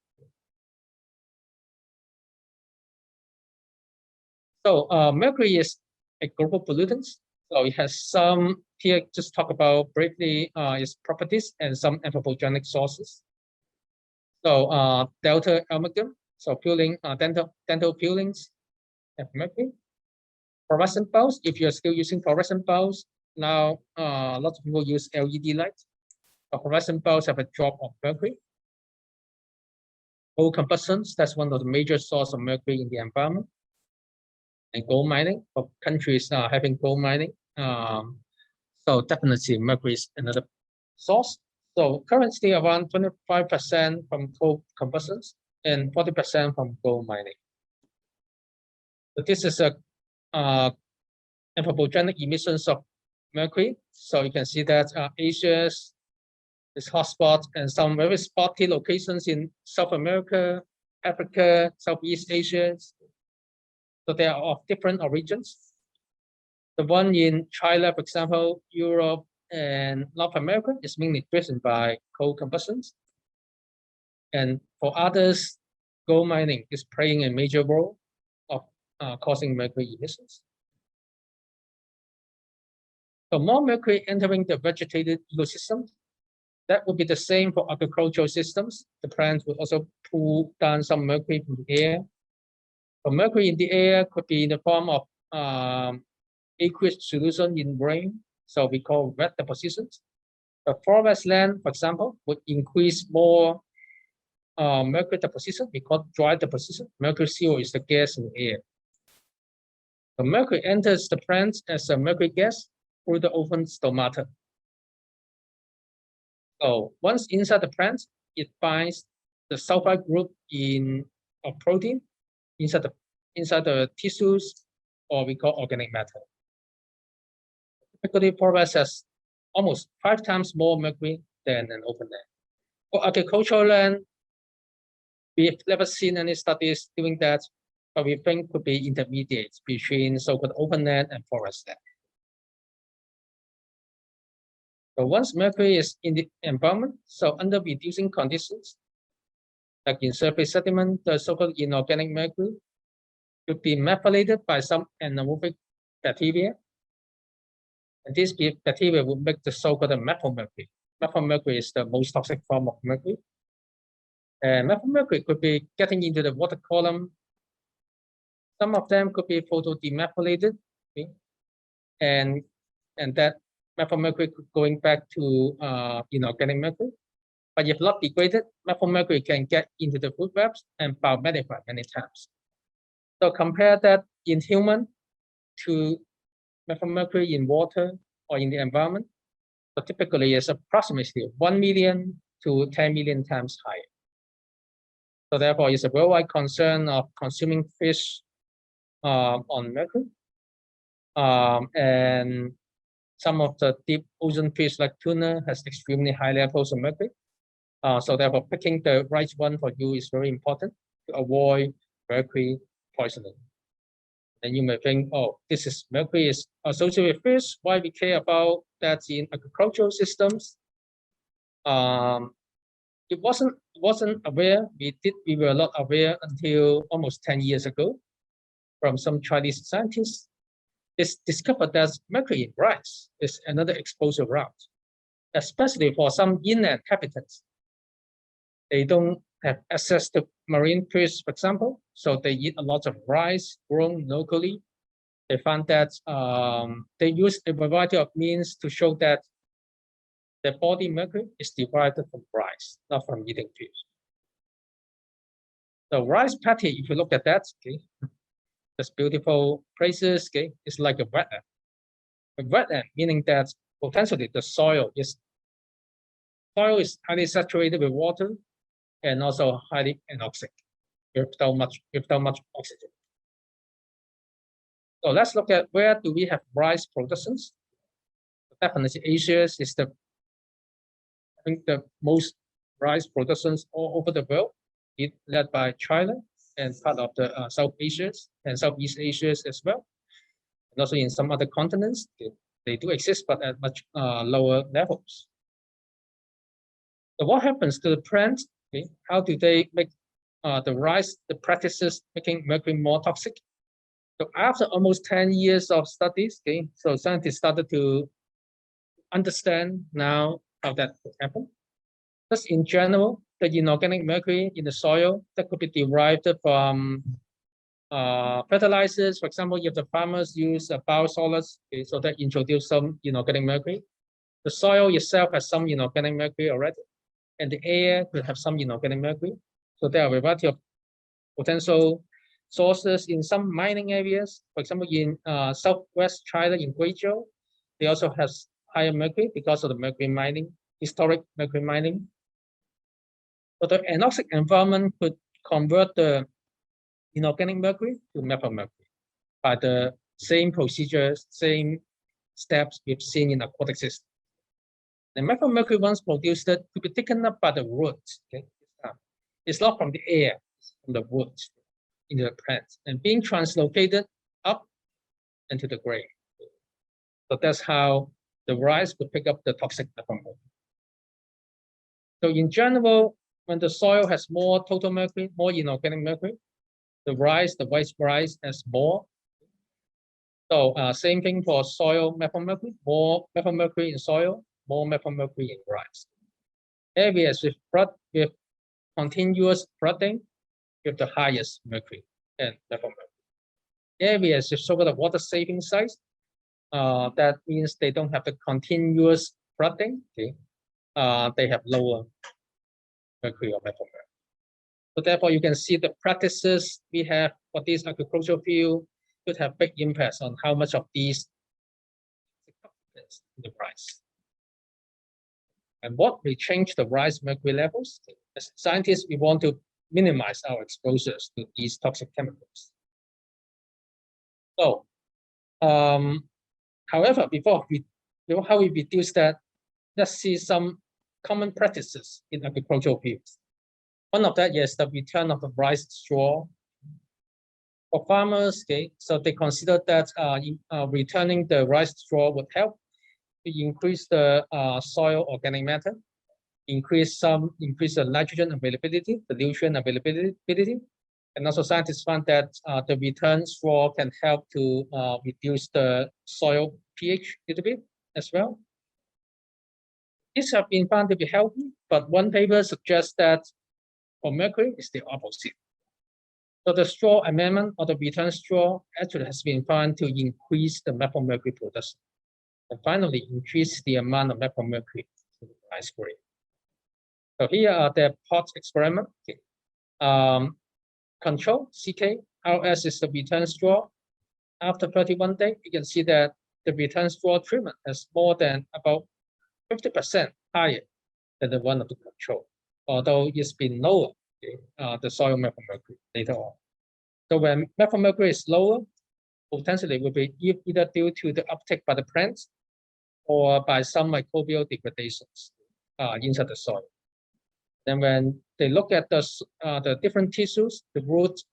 So mercury is a global pollutant. So it has some, here just talk about briefly its properties and some anthropogenic sources. So delta amalgam, so peeling, dental peelings have mercury. Fluorescent bulbs, if you're still using fluorescent bulbs, now lots of people use LED lights. Fluorescent bulbs have a drop of mercury. Coal combustions, that's one of the major sources of mercury in the environment. And gold mining, for countries having gold mining. So definitely mercury is another source. So currently around 25% from coal combustions and 40% from gold mining. So this is a anthropogenic emissions of mercury. So you can see that Asia is hotspot and some very spotty locations in South America, Africa, Southeast Asia. So they are of different origins. The one in China, for example, Europe and North America is mainly driven by coal combustions. And for others, gold mining is playing a major role of causing mercury emissions. So more mercury entering the vegetated ecosystem, that would be the same for agricultural systems. The plants will also pull down some mercury from the air. But mercury in the air could be in the form of aqueous solution in rain, so we call wet depositions. The forest land, for example, would increase more mercury deposition, we call dry deposition. Mercury CO is the gas in the air. The mercury enters the plant as a mercury gas through the open stomata. So once inside the plant, it binds the sulfide group in a protein inside the tissues, or we call organic matter. Typically, forest has almost 5 times more mercury than an open land. For agricultural land, we've never seen any studies doing that, but we think could be intermediate between so-called open land and forest land. So once mercury is in the environment, so under reducing conditions, like in surface sediment, the so-called inorganic mercury could be methylated by some anaerobic bacteria. And this bacteria will make the so-called methyl mercury. Methyl mercury is the most toxic form of mercury. And methyl mercury could be getting into the water column. Some of them could be photodemethylated, okay? and that methyl mercury going back to inorganic mercury. But if not degraded, methyl mercury can get into the food webs and biometalify many times. So compare that in human to methyl mercury in water or in the environment. So typically it's approximately 1 million to 10 million times higher. So therefore, it's a worldwide concern of consuming fish on mercury. And some of the deep ocean fish like tuna has extremely high levels of mercury. So therefore, picking the right one for you is very important to avoid mercury poisoning. And you may think, oh, this is mercury is associated with fish. Why we care about that in agricultural systems? it wasn't aware. We were not aware until almost 10 years ago, from some Chinese scientists. They discovered that mercury in rice is another exposure route, especially for some inland inhabitants. They don't have access to marine fish, for example, so they eat a lot of rice grown locally. They found that they use a variety of means to show that their body mercury is derived from rice, not from eating fish. The rice paddy, if you look at that, okay, this beautiful places, okay, it's like a wetland. A wetland meaning that potentially the soil is highly saturated with water and also highly anoxic, without much oxygen. So let's look at where do we have rice productions. Definitely Asia is I think the most rice productions all over the world, led by China and part of the South Asia and Southeast Asia as well. And also in some other continents, they do exist, but at much lower levels. So what happens to the plants? Okay? How do they make the practices making mercury more toxic? So after almost 10 years of studies, okay, so scientists started to understand now how that could happen. Just in general, the inorganic mercury in the soil that could be derived from fertilizers. For example, if the farmers use biosolids, okay, so that introduce some inorganic mercury. The soil itself has some inorganic mercury already, and the air could have some inorganic mercury. So there are a variety of potential sources in some mining areas. For example, in southwest China, in Guizhou, they also have higher mercury because of the mercury mining, historic mercury mining. But the anoxic environment could convert the inorganic mercury to methylmercury by the same procedures, same steps we've seen in aquatic systems. The methylmercury, once produced, could be taken up by the roots. Okay? It's not from the air, it's from the roots into the plants and being translocated up into the grain. So that's how the rice could pick up the toxic methylmercury. So in general, when the soil has more total mercury, more inorganic mercury, the white rice has more. So same thing for soil methylmercury, more methylmercury in soil, more methylmercury in rice. Areas with continuous flooding with the highest mercury and methylmercury. Areas with so-called water saving sites, that means they don't have the continuous flooding, okay? They have lower mercury or methylmercury. So therefore, you can see the practices we have for this agricultural field could have big impacts on how much of these in the rice. And what may change the rice mercury levels? As scientists, we want to minimize our exposures to these toxic chemicals. So, however, how we reduce that, let's see some common practices in agricultural fields. One of that is the return of the rice straw. For farmers, okay, so they consider that returning the rice straw would help to increase the soil organic matter, increase the nitrogen availability, the nutrient availability, and also scientists found that the return straw can help to reduce the soil pH a little bit as well. These have been found to be healthy, but one paper suggests that for mercury, it's the opposite. So the straw amendment or the return straw actually has been found to increase the methylmercury production, and finally increase the amount of methylmercury in the rice grain. So here are the pot experiment. Okay. Control CK, RS is the return straw. After 31 days, you can see that the return straw treatment has more than about 50% higher than the one of the control, although it's been lower, okay, the soil methylmercury later on. So when methylmercury is lower, potentially it will be either due to the uptake by the plants or by some microbial degradations inside the soil. Then when they look at the different tissues, the roots,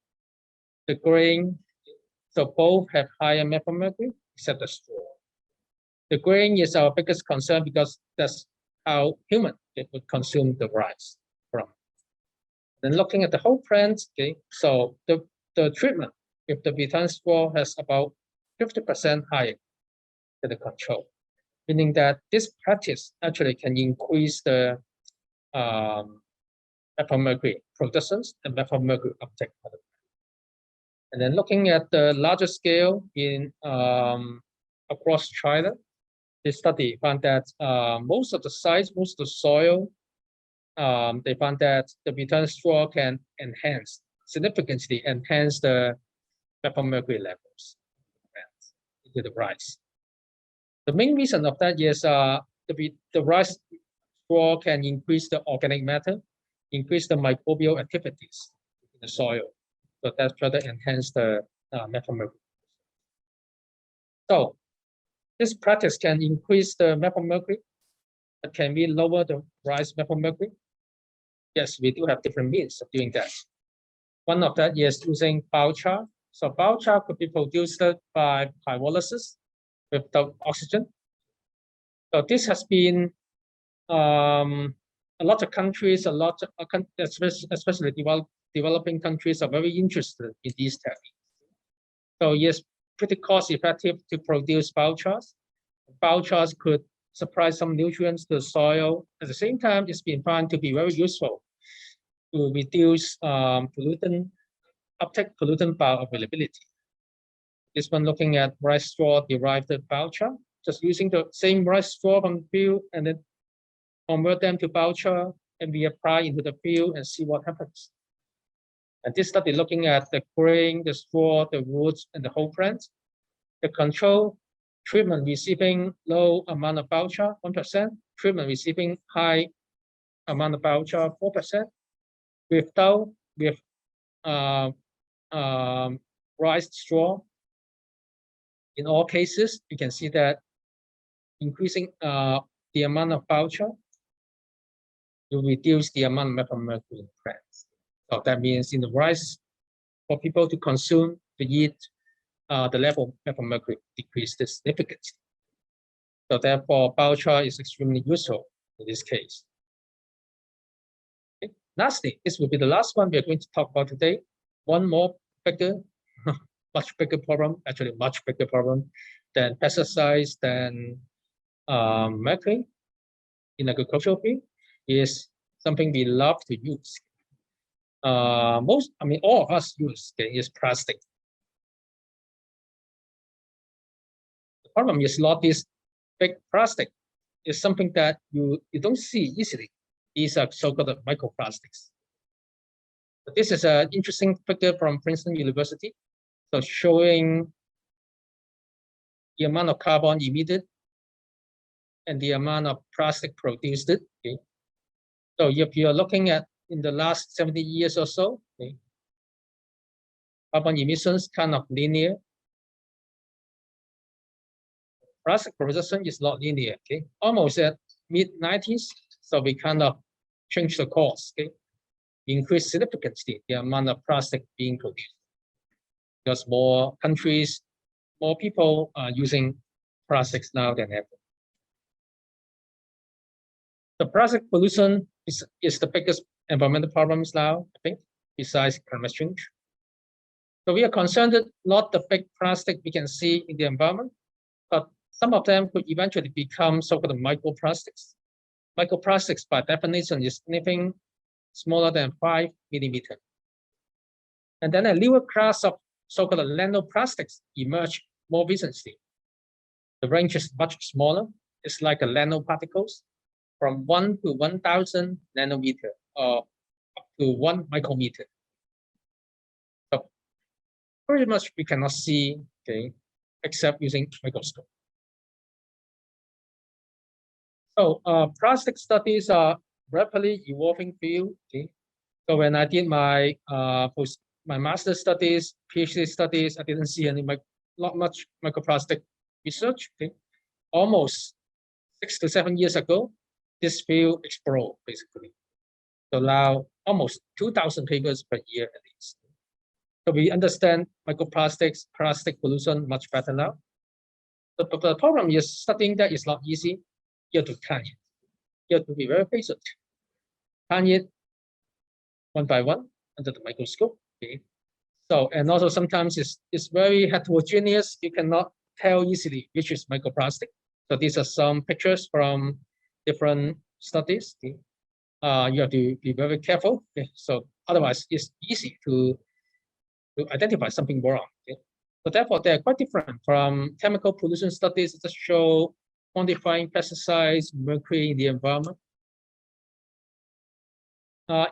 the grain, so both have higher methylmercury except the straw. The grain is our biggest concern because that's how humans would consume the rice Then looking at the whole plant, okay, so the treatment if the butane score has about 50% higher than the control, meaning that this practice actually can increase the methylmercury production and methylmercury uptake. And then looking at the larger scale in across China, this study found that most of the sites, most of the soil, they found that the butane straw can significantly enhance the methylmercury levels into the rice. The main reason of that is the rice straw can increase the organic matter, increase the microbial activities in the soil. So that further enhance the methylmercury. So this practice can increase the methylmercury, but can we lower the rice methylmercury? Yes, we do have different means of doing that. One of that is using biochar. So biochar could be produced by pyrolysis without oxygen. So this has been a lot of countries, especially developing countries, are very interested in these techniques. So yes, pretty cost effective to produce biochars. Biochars could supply some nutrients to the soil. At the same time, it's been found to be very useful to reduce pollutant uptake, pollutant bioavailability. This one looking at rice straw derived biochar, just using the same rice straw from the field and then convert them to biochar and we apply into the field and see what happens. And this study looking at the grain, the straw, the roots, and the whole plant. The control treatment receiving low amount of biochar, 1%, treatment receiving high amount of biochar, 4%. With rice straw, in all cases, you can see that increasing the amount of biochar will reduce the amount of methylmercury in plants. So that means in the rice, for people to consume, to eat, the level of methylmercury decreased significantly. So therefore, biochar is extremely useful in this case. Okay. Lastly, this will be the last one we are going to talk about today. One more bigger, much bigger problem, actually much bigger problem than pesticides, than mercury in agricultural field is something we love to use. All of us use is plastic. The problem is not this big plastic. It's something that you don't see easily. These are so-called microplastics. But this is an interesting figure from Princeton University. So showing the amount of carbon emitted and the amount of plastic produced. Okay. So if you're looking at in the last 70 years or so, okay, carbon emissions kind of linear. Plastic production is not linear, okay? Almost at mid-90s, so we kind of changed the course, okay? Increase significantly the amount of plastic being produced because more countries, more people are using plastics now than ever. The plastic pollution is the biggest environmental problems now, I think, besides climate change. So we are concerned that not the big plastic we can see in the environment, but some of them could eventually become so-called microplastics. Microplastics, by definition, is anything smaller than 5 millimeters. And then a newer class of so-called nanoplastics emerged more recently. The range is much smaller. It's like a nanoparticles from 1 to 1,000 nanometer or up to 1 micrometer. So pretty much we cannot see, okay, except using microscope. So plastic studies are rapidly evolving field. Okay? So when I did my master's studies, PhD studies, I didn't see not much microplastic research. Okay? Almost 6 to 7 years ago, this field exploded basically. So now almost 2,000 papers per year at least. So we understand microplastics, plastic pollution much better now. But the problem is studying that is not easy. You have to plan it. You have to be very patient. Plan it one by one under the microscope. Okay. So, and also sometimes it's very heterogeneous. You cannot tell easily which is microplastic. So these are some pictures from different studies. Okay. You have to be very careful. Okay. So otherwise, it's easy to identify something wrong. Okay. So therefore, they're quite different from chemical pollution studies that show quantifying pesticides, mercury in the environment.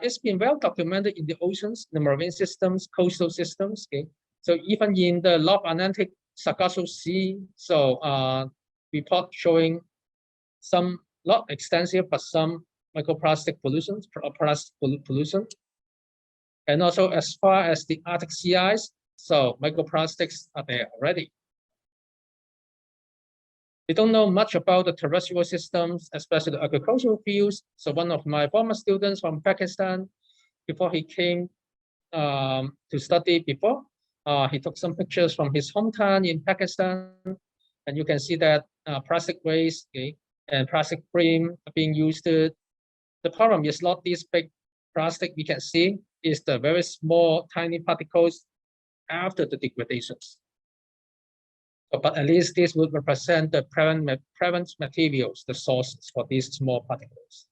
It's been well documented in the oceans, the marine systems, coastal systems. Okay, so even in the North Atlantic Sargasso Sea, so report showing some, not extensive, but some microplastic pollution, and also as far as the Arctic sea ice, so microplastics are there already. We don't know much about the terrestrial systems, especially the agricultural fields. So one of my former students from Pakistan, before he came to study before, he took some pictures from his hometown in Pakistan. And you can see that plastic waste, okay, and plastic frame are being used. The problem is not this big plastic we can see, is the very small, tiny particles after the degradations. But at least this would represent the parent materials, the sources for these small particles.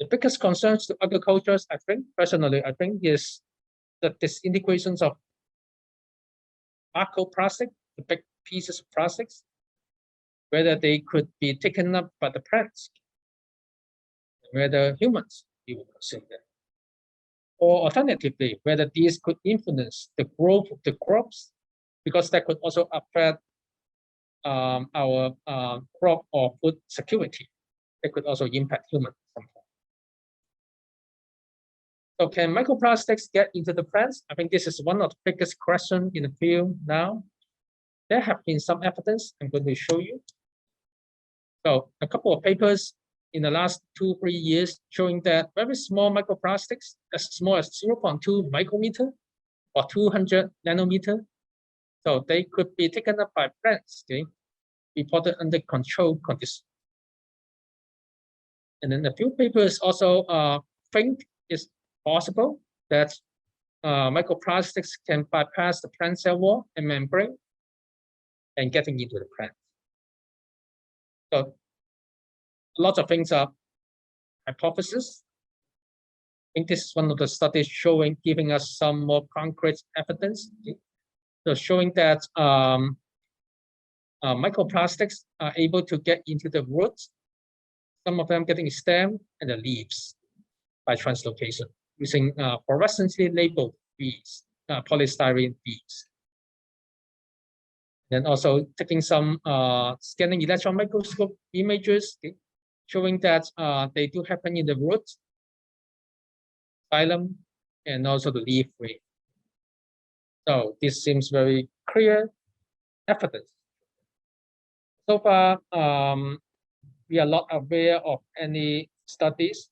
The biggest concerns to agriculture, I think, personally, I think, is that this integrations of macroplastic, the big pieces of plastics, whether they could be taken up by the plants, whether humans we would consume them. Or alternatively, whether these could influence the growth of the crops, because that could also affect our crop or food security. It could also impact humans. So can microplastics get into the plants? I think this is one of the biggest questions in the field now. There have been some evidence I'm going to show you. So a couple of papers in the last 2-3 years showing that very small microplastics, as small as 0.2 micrometer or 200 nanometer, so they could be taken up by plants, okay, reported under controlled conditions. And then a few papers also think it's possible that microplastics can bypass the plant cell wall and membrane and getting into the plant. So lots of things are hypotheses. I think this is one of the studies showing, giving us some more concrete evidence. Okay? So showing that microplastics are able to get into the roots, some of them getting stem and the leaves by translocation using fluorescently labeled beads, polystyrene beads. Then also taking some scanning electron microscope images, okay, showing that they do happen in the roots, phylum, and also the leaf wave. So this seems very clear evidence. So far, we are not aware of any studies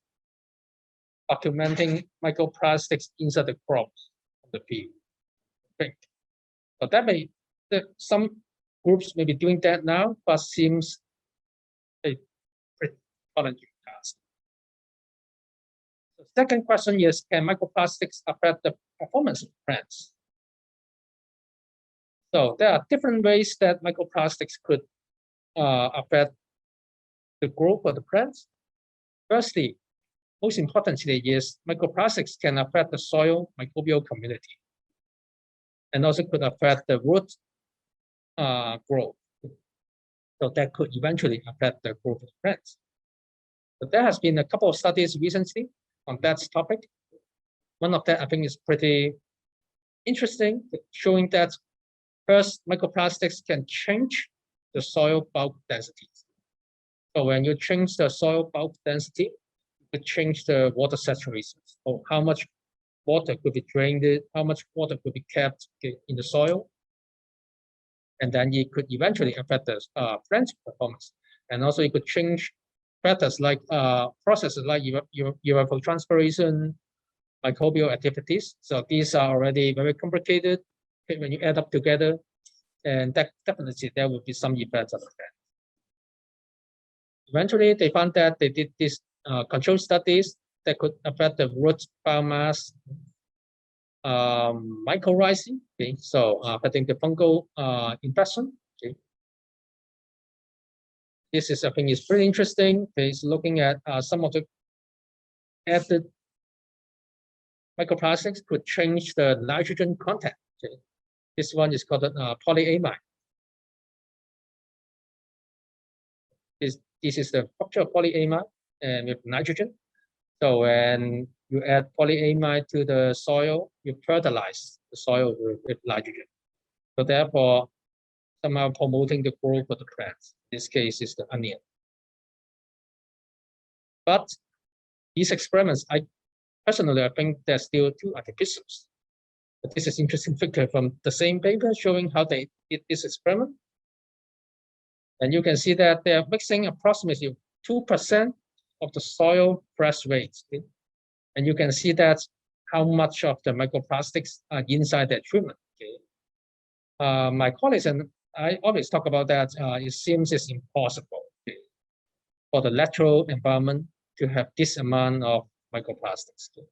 documenting microplastics inside the crops of the field. Okay. So that may, some groups may be doing that now, but seems a pretty challenging task. The second question is, can microplastics affect the performance of plants? So there are different ways that microplastics could affect the growth of the plants. Firstly, most importantly is microplastics can affect the soil microbial community and also could affect the root growth. So that could eventually affect the growth of the plants. But there has been a couple of studies recently on that topic. One of that I think is pretty interesting, showing that first, microplastics can change the soil bulk densities. So when you change the soil bulk density, you could change the water saturation, or how much water could be drained, how much water could be kept in the soil. And then it could eventually affect the plant performance. And also it could change factors like processes like evapotranspiration, microbial activities. So these are already very complicated when you add up together, and that definitely there will be some effects of that. Eventually, they found that they did these control studies that could affect the root biomass mycorrhizae. Okay, so affecting the fungal infection. Okay. This is, I think, is pretty interesting. Okay, it's looking at some of the added microplastics could change the nitrogen content. Okay. This one is called polyamide. This is the structure of polyamide and with nitrogen. So when you add polyamide to the soil, you fertilize the soil with nitrogen. So therefore, somehow promoting the growth of the plants. In this case is the onion. But these experiments, I personally think they're still too artificial. But this is interesting figure from the same paper showing how they did this experiment. And you can see that they're mixing approximately 2% of the soil fresh waste. Okay? And you can see that how much of the microplastics are inside that treatment. Okay? My colleagues and I always talk about that. It seems it's impossible, okay, for the lateral environment to have this amount of microplastics. Okay?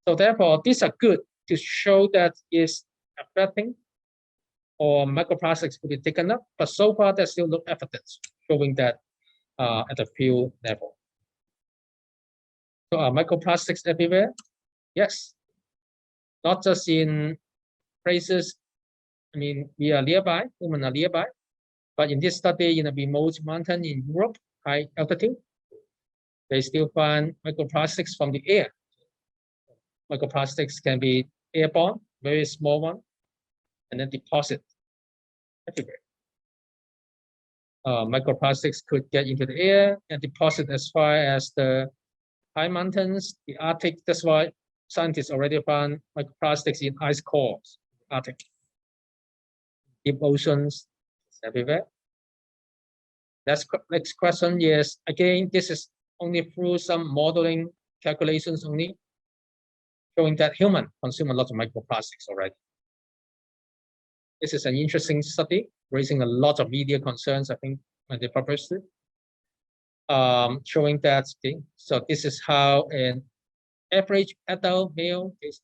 So therefore, these are good to show that it's affecting or microplastics could be taken up, but so far there's still no evidence showing that at the field level. So are microplastics everywhere? Yes, not just in places, I mean, we are nearby, humans are nearby, but in this study in a remote mountain in Europe, high altitude, they still find microplastics from the air. Microplastics can be airborne, very small one, and then deposit everywhere. Microplastics could get into the air and deposit as far as the high mountains, the Arctic. That's why scientists already found microplastics in ice cores, Arctic. Deep oceans, everywhere. Next question is, again, this is only through some modeling calculations only, showing that humans consume a lot of microplastics already. This is an interesting study, raising a lot of media concerns, I think, when they published it. Showing that, okay, so this is how an average adult male is,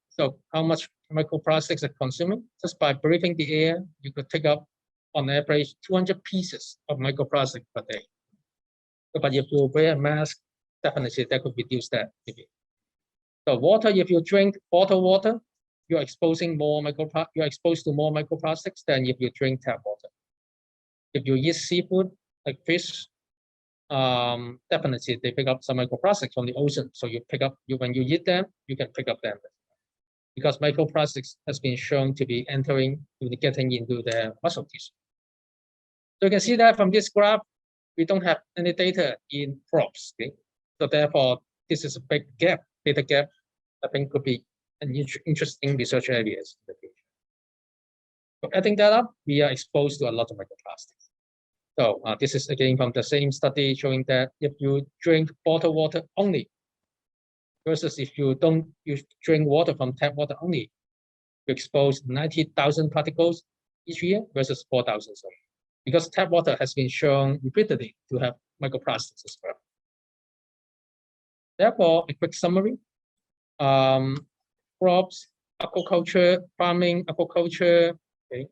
so how much microplastics are consuming. Just by breathing the air, you could take up on average 200 pieces of microplastic per day. But if you wear a mask, definitely that could reduce that. So water, if you drink bottled water, you're exposing more you're exposed to more microplastics than if you drink tap water. If you eat seafood like fish, definitely they pick up some microplastics from the ocean. So you pick up, when you eat them, you can pick up them. Because microplastics has been shown to be getting into the muscle tissue. So you can see that from this graph, we don't have any data in crops. Okay? So therefore, this is a big gap, data gap, I think could be an interesting research areas in the future. So adding that up, we are exposed to a lot of microplastics. So this is again from the same study showing that if you drink bottled water only, versus if you drink water from tap water only, you expose 90,000 particles each year versus 4,000. Because tap water has been shown repeatedly to have microplastics as well. Therefore, a quick summary. Crops, aquaculture, farming, aquaculture, okay,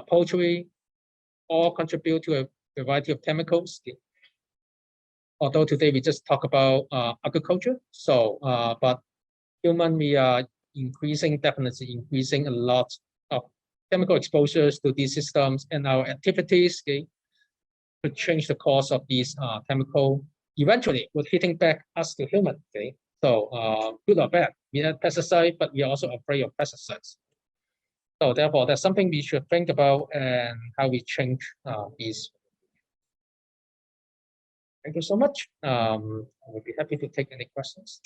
poultry, all contribute to a variety of chemicals. Okay. Although today we just talk about agriculture, so but human, we are definitely increasing a lot of chemical exposures to these systems, and our activities, okay, could change the course of these chemical eventually with hitting back us to human. Okay, so good or bad, we have pesticides, but we are also afraid of pesticides. So therefore, that's something we should think about and how we change these. Thank you so much. I would be happy to take any questions.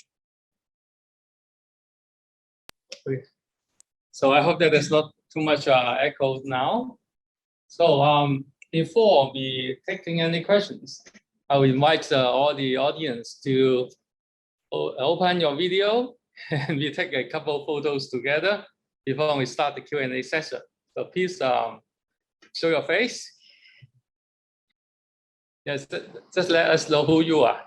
So I hope that there's not too much echo now. So before we taking any questions, I will invite all the audience to open your video and we take a couple of photos together before we start the Q&A session. So please show your face. Yes, just let us know who you are.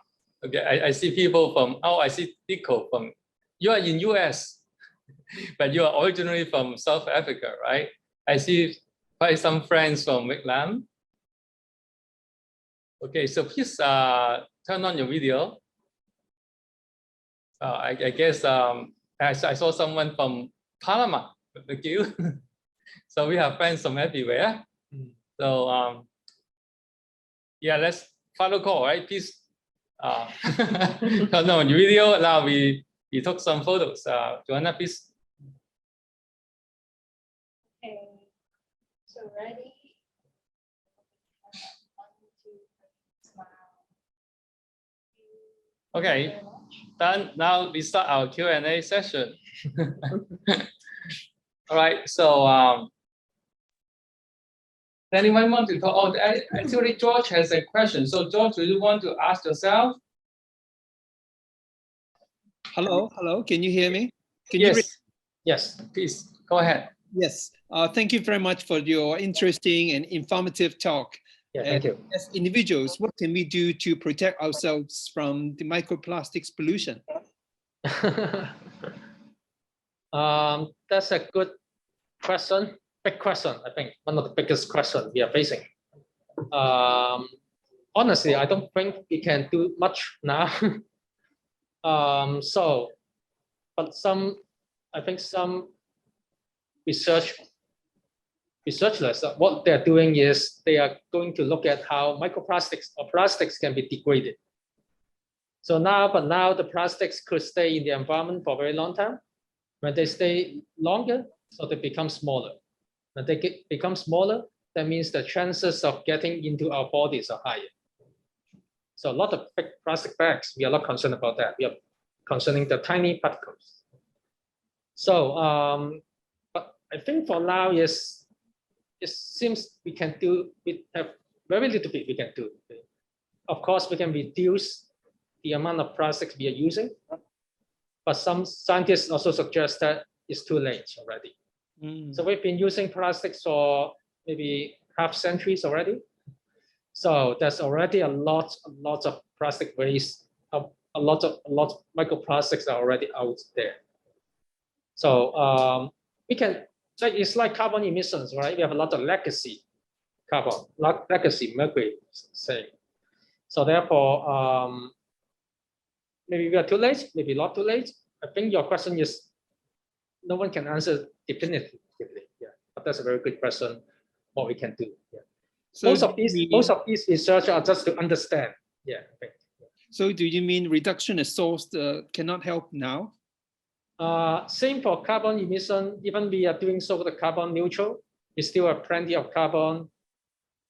Okay, I see people from, oh, I see Nico from, you are in US, but you are originally from South Africa, right? I see quite some friends from Vietnam. Okay, so please turn on your video. I guess I saw someone from Panama. Thank you. So we have friends from everywhere. So yeah, let's follow call, right? Please turn on your video. Now we took some photos. Joanna, please. Okay, so ready? 1, 2, 3, smile. Okay, Very much. done. Now we start our Q&A session. All right, so anyone want to talk? Oh, actually, George has a question. So, George, do you want to ask yourself? Hello, hello. Can you hear me? Can you? Yes, yes. Please go ahead. Yes. Thank you very much for your interesting and informative talk. Yeah, thank you. As individuals, what can we do to protect ourselves from the microplastics pollution? That's a good question. Big question, I think. One of the biggest questions we are facing. Honestly, I don't think we can do much now. But I think some researchers, what they're doing is they are going to look at how microplastics or plastics can be degraded. So now the plastics could stay in the environment for a very long time. When they stay longer, so they become smaller. When they become smaller, that means the chances of getting into our bodies are higher. So a lot of big plastic bags, we are not concerned about that. We are concerning the tiny particles. So, but I think for now, yes, it seems we have very little bit we can do. Of course, we can reduce the amount of plastics we are using, but some scientists also suggest that it's too late already. So we've been using plastics for maybe half centuries already. So there's already a lot of plastic waste, a lot of microplastics are already out there. So we can, it's like carbon emissions, right? We have a lot of legacy carbon, legacy mercury, say. So therefore, maybe we are too late, maybe not too late. I think your question is, no one can answer definitively. Yeah, but that's a very good question. What we can do. Yeah. So Most of these research are just to understand. Yeah. I think. So do you mean reduction is sourced cannot help now? Same for carbon emission. Even we are doing so the carbon neutral, we still have plenty of carbon,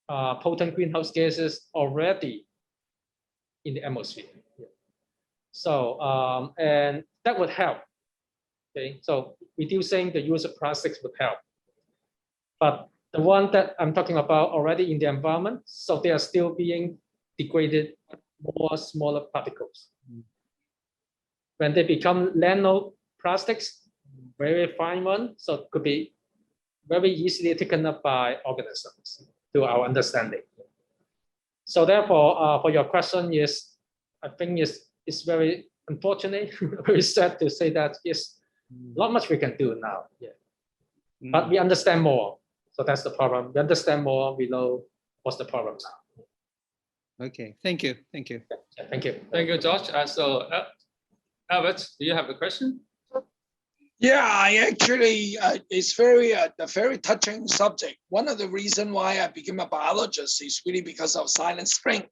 potent greenhouse gases already in the atmosphere. Yeah. So and that would help. Okay, so reducing the use of plastics would help. But the one that I'm talking about already in the environment, so they are still being degraded more smaller particles. When they become nanoplastics, very fine one, so it could be very easily taken up by organisms to our understanding. So therefore, for your question is, I think it's very unfortunate, very sad to say that it's not much we can do now. Yeah. But we understand more. So that's the problem. We understand more, we know what's the problem now. Okay, thank you. Thank you. Yeah, thank you. Thank you, George. So, Albert, do you have a question? Yeah, I actually, it's a very touching subject. One of the reasons why I became a biologist is really because of Silent Spring.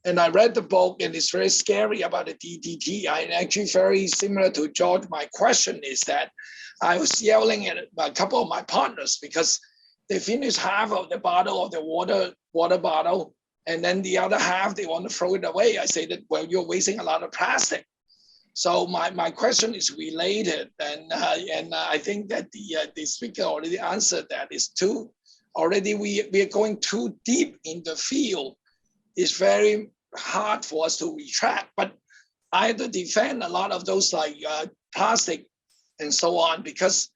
And I read the book and it's very scary about the DDT. I actually very similar to George. My question is that I was yelling at a couple of my partners because they finished half of the bottle of the water bottle, and then the other half they want to throw it away. I say that, well, you're wasting a lot of plastic. So my question is related, and I think that the speaker already answered that. Is too already we are going too deep in the field. It's very hard for us to retract, but I had to defend a lot of those like plastic and so on, because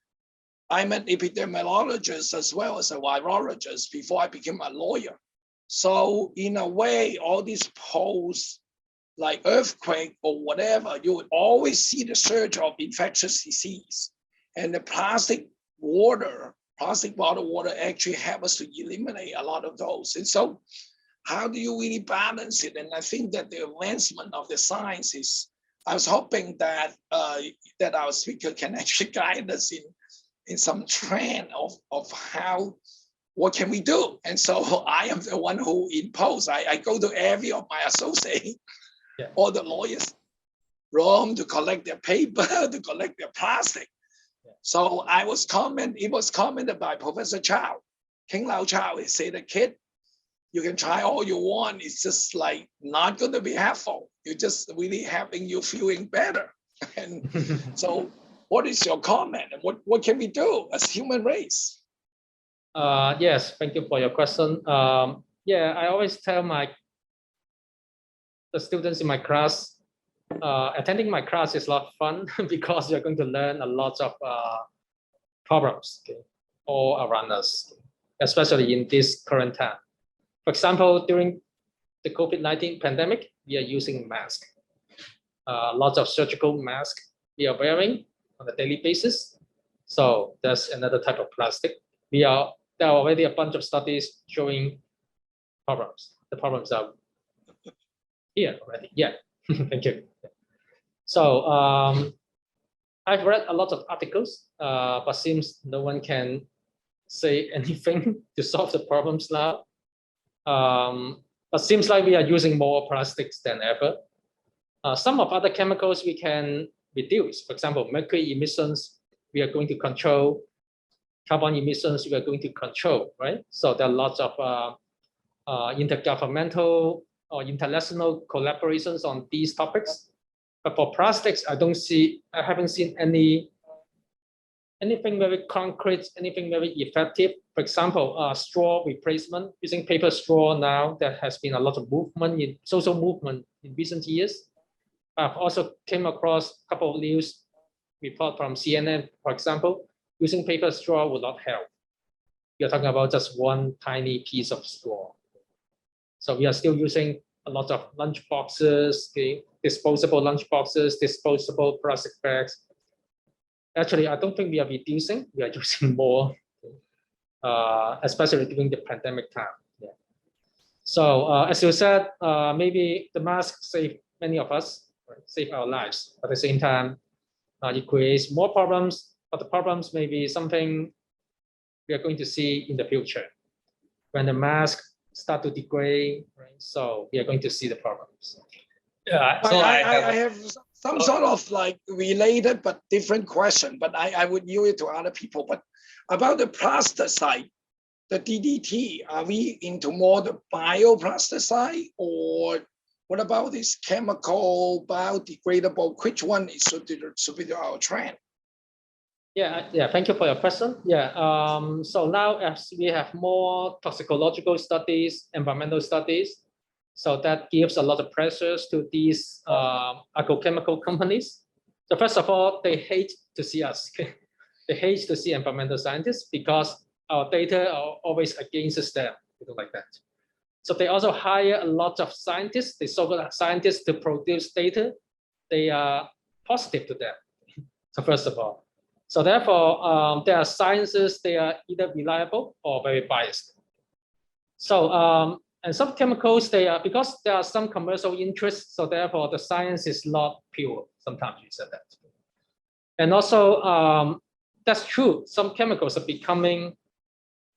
I'm an epidemiologist as well as a virologist before I became a lawyer. So in a way, all these posts like earthquake or whatever, you would always see the surge of infectious disease. And the plastic bottled water actually help us to eliminate a lot of those. And so how do you really balance it? And I think that the advancement of the science is, I was hoping that that our speaker can actually guide us in some trend of how, what can we do? And so I am the one who impose. I go to every of my associates, all the lawyers, room to collect their paper, to collect their plastic. So it was commented by Professor Chow, King Lao Chow. He said, the kid, you can try all you want. It's just like not going to be helpful. You're just really having you feeling better. And so what is your comment? And what can we do as human race? Yes, thank you for your question. Yeah, I always tell the students in my class, attending my class is a lot of fun because you're going to learn a lot of problems, okay, all around us, especially in this current time. For example, during the COVID-19 pandemic, we are using masks. Lots of surgical masks we are wearing on a daily basis. So that's another type of plastic. There are already a bunch of studies showing problems. The problems are here already. Yeah, thank you. So I've read a lot of articles, but seems no one can say anything to solve the problems now. But seems like we are using more plastics than ever. Some of other chemicals we can reduce. For example, mercury emissions, we are going to control. Carbon emissions, we are going to control, right? So there are lots of intergovernmental or international collaborations on these topics. But for plastics, I haven't seen anything very concrete, anything very effective. For example, straw replacement, using paper straw now, there has been a lot of movement, social movement in recent years. I've also came across a couple of news reports from CNN, for example, using paper straw will not help. You're talking about just one tiny piece of straw. So we are still using a lot of lunch boxes, okay, disposable lunch boxes, disposable plastic bags. Actually, I don't think we are reducing, we are using more, especially during the pandemic time. Yeah. So as you said, maybe the mask save many of us, right, save our lives. At the same time, it creates more problems, but the problems may be something we are going to see in the future. When the mask start to degrade, right? So we are going to see the problems. Yeah, So I have some sort of like related but different question, but I would use it to other people. But about the pesticide, the DDT, are we into more the biopesticide, or what about this chemical biodegradable? Which one is should be our trend? Yeah, thank you for your question. Yeah, so now as we have more toxicological studies, environmental studies, so that gives a lot of pressures to these agrochemical companies. So first of all, they hate to see us. They hate to see environmental scientists because our data are always against them, like that. So they also hire a lot of scientists, the so-called scientists, to produce data. They are positive to them. So first of all. So therefore, there are sciences, they are either reliable or very biased. So, and some chemicals, they are, because there are some commercial interests, so therefore the science is not pure. Sometimes we said that. And also, that's true. Some chemicals are becoming,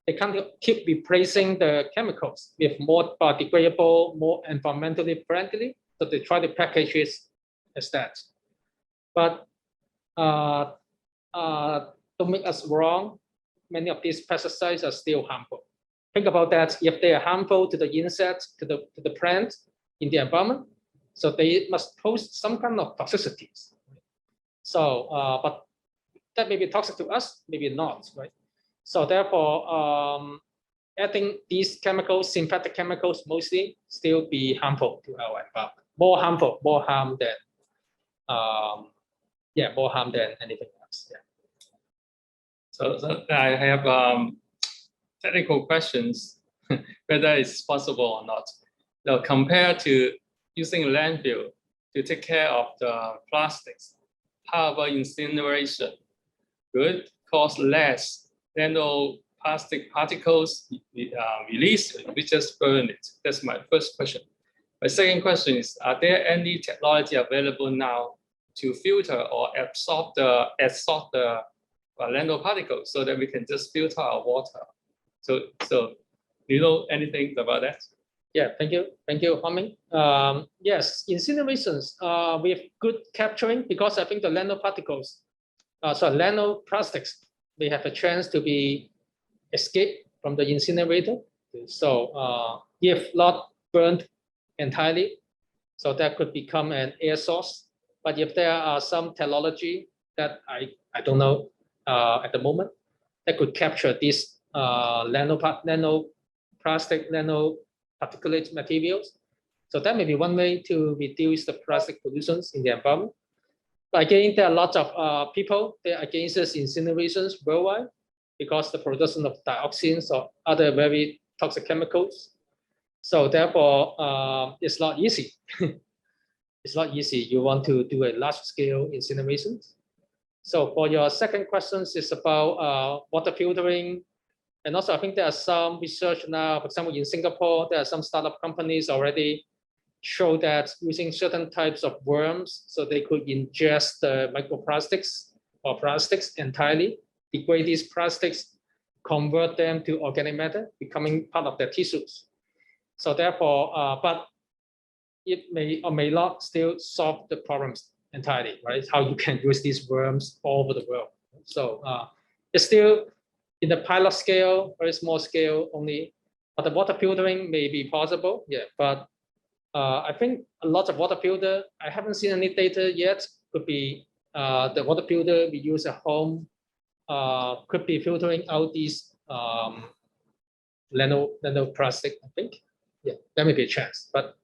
they can't keep replacing the chemicals with more biodegradable, more environmentally friendly. So they try to package it as that. But don't make us wrong, many of these pesticides are still harmful. Think about that. If they are harmful to the insects, to the plant in the environment, so they must pose some kind of toxicities. So, but that may be toxic to us, maybe not, right? So therefore, adding these chemicals, synthetic chemicals, mostly still be harmful to our environment. More harm than, more harm than anything else. Yeah. So I have technical questions. whether it's possible or not. Now, compared to using landfill to take care of the plastics, how about incineration? Good, cost less, plastic particles released, we just burn it. That's my first question. My second question is, are there any technology available now to filter or absorb the nanoparticles so that we can just filter our water? So do you know anything about that? Yeah, thank you, Huaming. Yes, incinerations with good capturing, because I think the nanoparticles, nanoplastics, they have a chance to be escaped from the incinerator. So if not burned entirely, so that could become an air source. But if there are some technology that I don't know at the moment that could capture these nanoplastic, nanoparticulate materials, so that may be one way to reduce the plastic pollutions in the environment. But again, there are lots of people that are against incinerations worldwide because the production of dioxins or other very toxic chemicals. So therefore, it's not easy. It's not easy. You want to do a large-scale incinerations. So for your second question is about water filtering. And also, I think there are some research now, for example, in Singapore, there are some startup companies already show that using certain types of worms, so they could ingest the microplastics or plastics entirely, degrade these plastics, convert them to organic matter, becoming part of their tissues. So therefore, but it may or may not still solve the problems entirely, right? How you can use these worms all over the world. So it's still in the pilot scale, very small scale only, but the water filtering may be possible, yeah. But I think a lot of water filter, I haven't seen any data yet, could be the water filter we use at home could be filtering out these nanoplastic, I think. Yeah, there may be a chance, but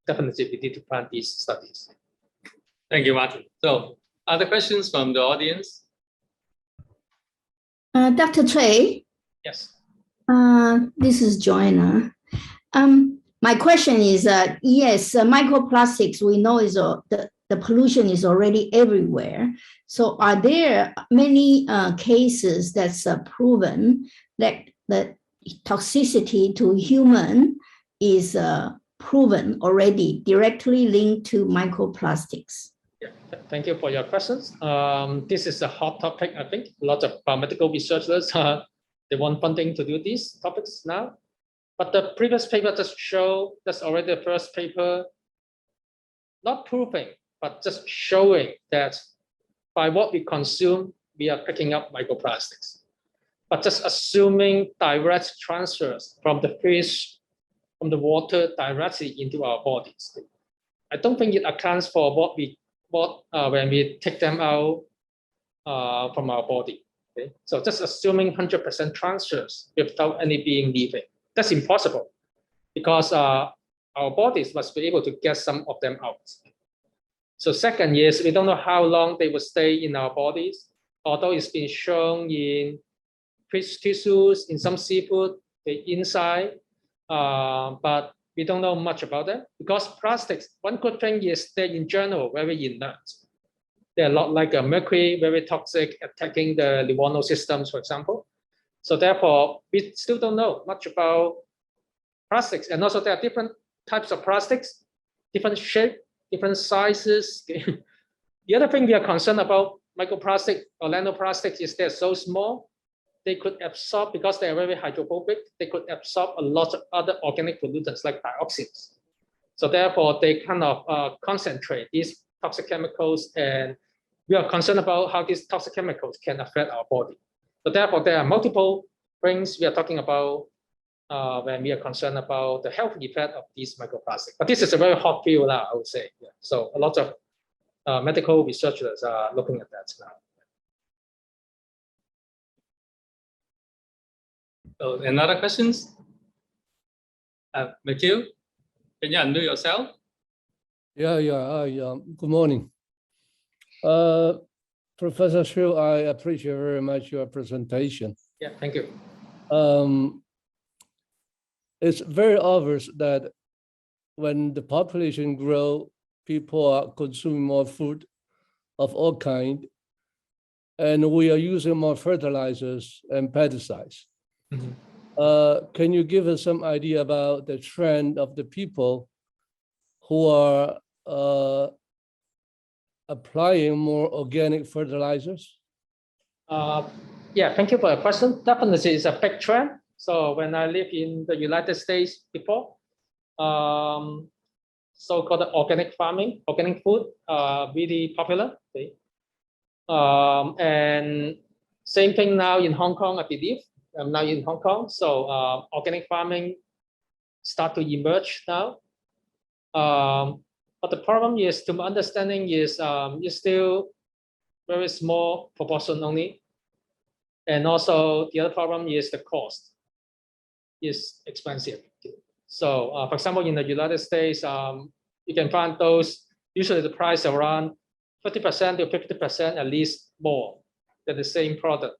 definitely we need to plan these studies. Thank you, Martin. So other questions from the audience? Dr. Tsui. Yes. This is Joanna. My question is, yes, microplastics, we know is the pollution is already everywhere. So are there many cases that's proven that the toxicity to human is proven already, directly linked to microplastics? Yeah, thank you for your questions. This is a hot topic, I think. A lot of biomedical researchers, they want funding to do these topics now. But the previous paper just showed, that's already the first paper, not proving, but just showing that by what we consume, we are picking up microplastics. But just assuming direct transfers from the fish, from the water directly into our bodies, I don't think it accounts for when we take them out from our body. Okay? So just assuming 100% transfers without any being leaving. That's impossible because our bodies must be able to get some of them out. So second is, we don't know how long they will stay in our bodies, although it's been shown in fish tissues, in some seafood, the inside, but we don't know much about them because plastics, one good thing is they're in general very inert. They're a lot like a mercury, very toxic, attacking the neuronal systems, for example. So therefore, we still don't know much about plastics. And also there are different types of plastics, different shape, different sizes. The other thing we are concerned about microplastic or nanoplastics is they're so small, they could absorb, because they are very hydrophobic, they could absorb a lot of other organic pollutants like dioxins. So therefore, they kind of concentrate these toxic chemicals, and we are concerned about how these toxic chemicals can affect our body. So therefore, there are multiple things we are talking about when we are concerned about the health effect of these microplastics. But this is a very hot field now, I would say. Yeah. So a lot of medical researchers are looking at that now. So another questions? Matthew, can you undo yourself? Yeah. Good morning. Professor Tsui, I appreciate very much your presentation. Yeah, thank you. it's very obvious that when the population grow, people are consuming more food of all kind, and we are using more fertilizers and pesticides. Mhm. Can you give us some idea about the trend of the people who are applying more organic fertilizers? Yeah, thank you for your question. Definitely, it's a big trend. So when I lived in the United States before, so-called organic farming, organic food, really popular. Okay? And same thing now in Hong Kong, I believe. I'm now in Hong Kong, so organic farming start to emerge now. But the problem is, to my understanding, is it's still very small proportion only. And also the other problem is the cost is expensive. So for example, in the United States, you can find those, usually the price around 30% to 50% at least more than the same product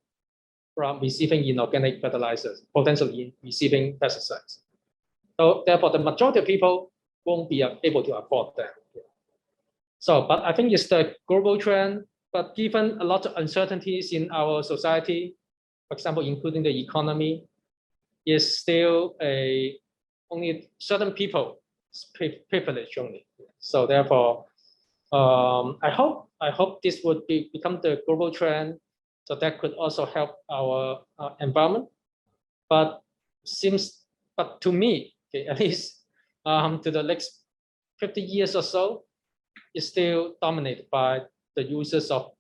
from receiving inorganic fertilizers, potentially receiving pesticides. So therefore, the majority of people won't be able to afford that. So, but I think it's the global trend, but given a lot of uncertainties in our society, for example, including the economy, is still only certain people privilege only. So therefore, I hope this would become the global trend, so that could also help our environment. But to me, okay, at least to the next 50 years or so, is still dominated by the uses of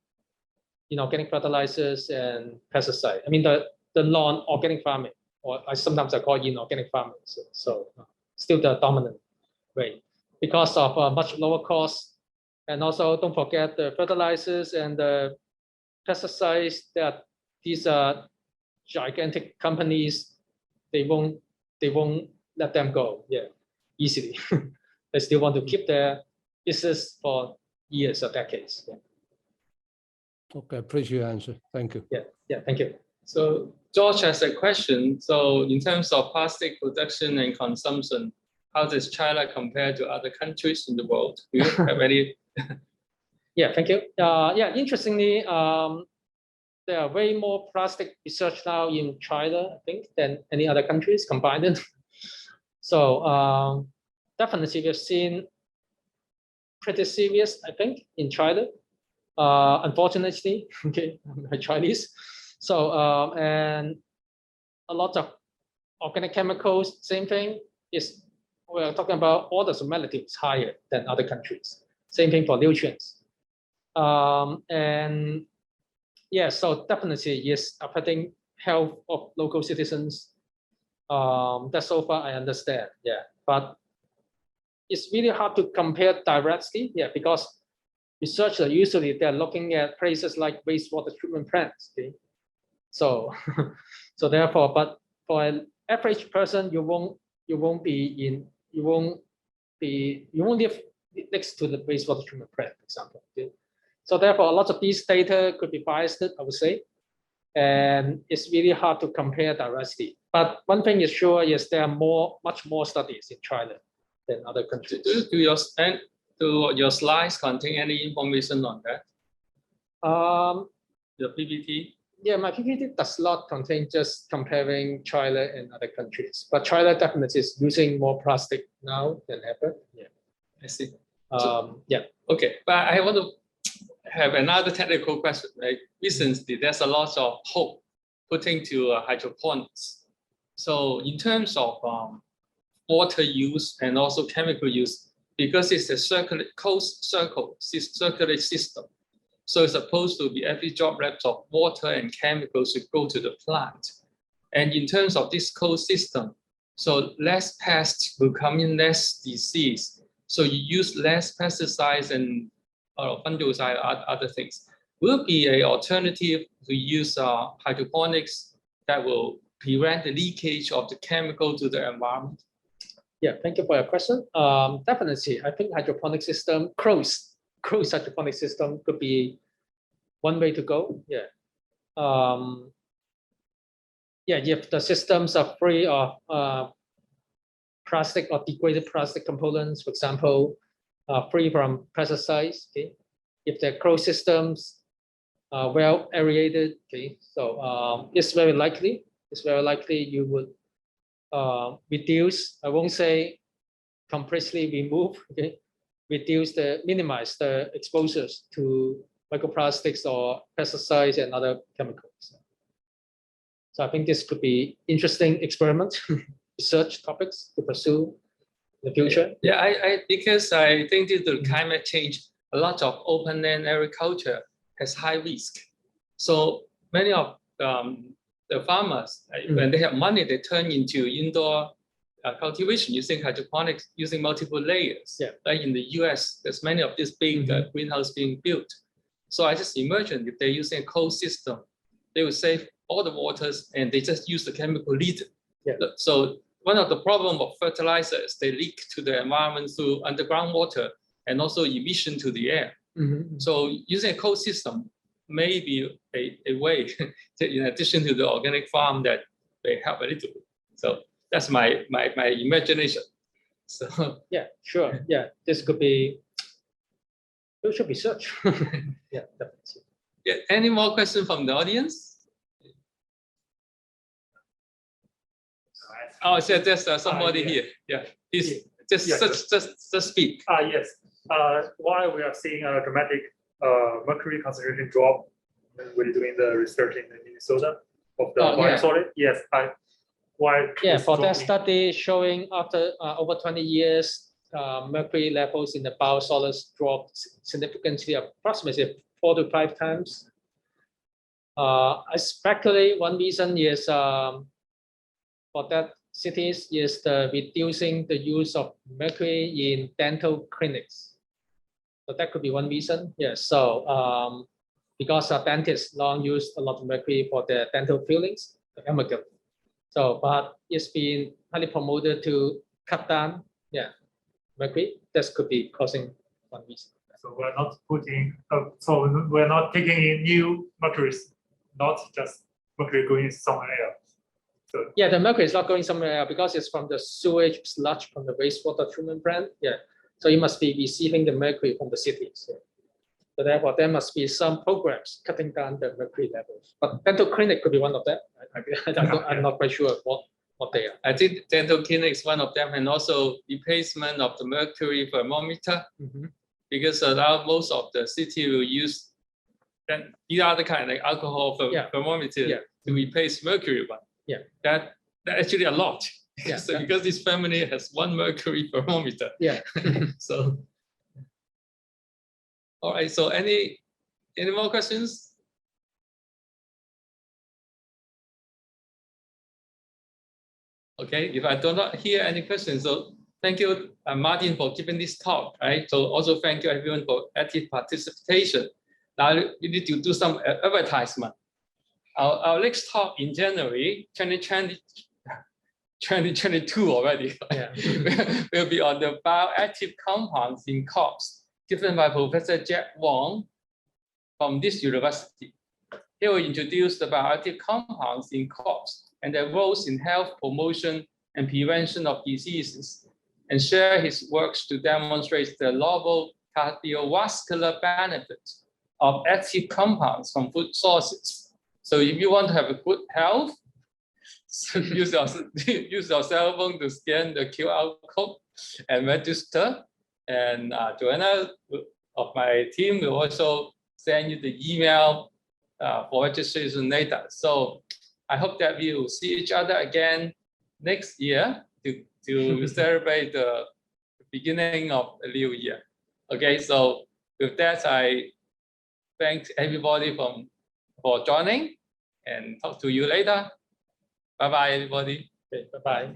inorganic fertilizers and pesticides. I mean the non-organic farming, or sometimes I call it inorganic farming. So still the dominant way because of much lower costs. And also don't forget the fertilizers and the pesticides that these are gigantic companies, they won't let them go easily. They still want to keep their business for years or decades. Okay, appreciate your answer. Thank you. Yeah, thank you. So George has a question. So in terms of plastic production and consumption, how does China compare to other countries in the world? Do you have any? Yeah, thank you. Yeah, interestingly, there are way more plastic research now in China, I think, than any other countries combined. So definitely we've seen pretty serious, I think, in China. Unfortunately, okay, I'm Chinese. So and a lot of organic chemicals, same thing, is we're talking about orders of magnitude higher than other countries. Same thing for nutrients. And yeah, so definitely yes, affecting health of local citizens. That so far I understand. Yeah, but it's really hard to compare directly. Yeah, because researchers usually they're looking at places like wastewater treatment plants. Okay, so so therefore, but for an average person, you won't live next to the wastewater treatment plant, for example. Okay? So therefore, a lot of these data could be biased, I would say, and it's really hard to compare directly. But one thing is sure is there are much more studies in China than other countries. Do your slides contain any information on that? Your PPT? Yeah, my PPT does not contain just comparing China and other countries, but China definitely is using more plastic now than ever. Yeah, I see. yeah. Okay, but I want to have another technical question. Right? Recently, there's a lot of hope putting to hydroponics. So in terms of water use and also chemical use, because it's a closed circular system. So it's supposed to be every droplets of water and chemicals should go to the plant. And in terms of this closed system, so less pests will come in, less disease. So you use less pesticides and fungicide, other things. Will be an alternative to use hydroponics that will prevent the leakage of the chemical to the environment? Yeah, thank you for your question. Definitely, I think hydroponic system, closed hydroponic system could be one way to go. Yeah. Yeah, if the systems are free of plastic or degraded plastic components, for example, free from pesticides. Okay, if the closed systems are well aerated. Okay, so it's very likely you would reduce. I won't say completely remove. Okay, minimize the exposures to microplastics or pesticides and other chemicals. So I think this could be interesting experiment, research topics to pursue in the future. Yeah, because I think due to climate change, a lot of open land agriculture has high risk. So many of the farmers, when they have money, they turn into indoor cultivation using hydroponics, using multiple layers. Yeah. Like in the US, there's many of these big greenhouses being built. So I just imagine if they're using a cold system, they will save all the waters and they just use the chemical lead. Yeah. So one of the problems of fertilizers, they leak to the environment through underground water and also emission to the air. So using a cold system may be a way, in addition to the organic farm, that may help a little bit. So that's my imagination. So yeah, sure. Yeah, this could be future research. Yeah, definitely. yeah, any more questions from the audience? Oh, so there's somebody here. Yeah, please just speak. Yes. While we are seeing a dramatic mercury concentration drop when we're doing the research in Minnesota of the biosolid, yes, for that study showing after over 20 years, mercury levels in the biosolids dropped significantly, approximately 4 to 5 times. I speculate one reason is for that cities is the reducing the use of mercury in dental clinics. So that could be one reason. Yes. So because dentists long use a lot of mercury for their dental fillings, the amalgam. So, but it's been highly promoted to cut down, mercury. This could be causing one reason. So we're not putting, so we're not taking in new mercuries, not just mercury going somewhere else. So yeah, the mercury is not going somewhere else because it's from the sewage sludge from the wastewater treatment plant. Yeah, so you must be receiving the mercury from the cities. Yeah. So therefore, there must be some programs cutting down the mercury levels. But dental clinic could be one of them. I'm not quite sure what they are. I think dental clinic is one of them, and also replacement of the mercury thermometer, because now most of the city will use the other kind, like alcohol thermometer, to replace mercury one. Yeah, that actually a lot. Yeah, so because this family has one mercury thermometer. Yeah. So, all right. So any more questions? Okay. If I do not hear any questions, so thank you, Martin, for giving this talk. Right. So also thank you everyone for active participation. Now we need to do some advertisement. Our next talk in January 2022 already will be on the bioactive compounds in crops, given by Professor Jack Wong from this university. He will introduce the bioactive compounds in crops and their roles in health promotion and prevention of diseases, and share his works to demonstrate the novel cardiovascular benefits of active compounds from food sources. So if you want to have a good health, use your cell phone to scan the QR code and register. And Joanna of my team will also send you the email for registration later. So I hope that we will see each other again next year to celebrate the beginning of the new year. Okay, so with that, I thank everybody for joining, and talk to you later. Bye-bye, everybody. Okay, bye-bye.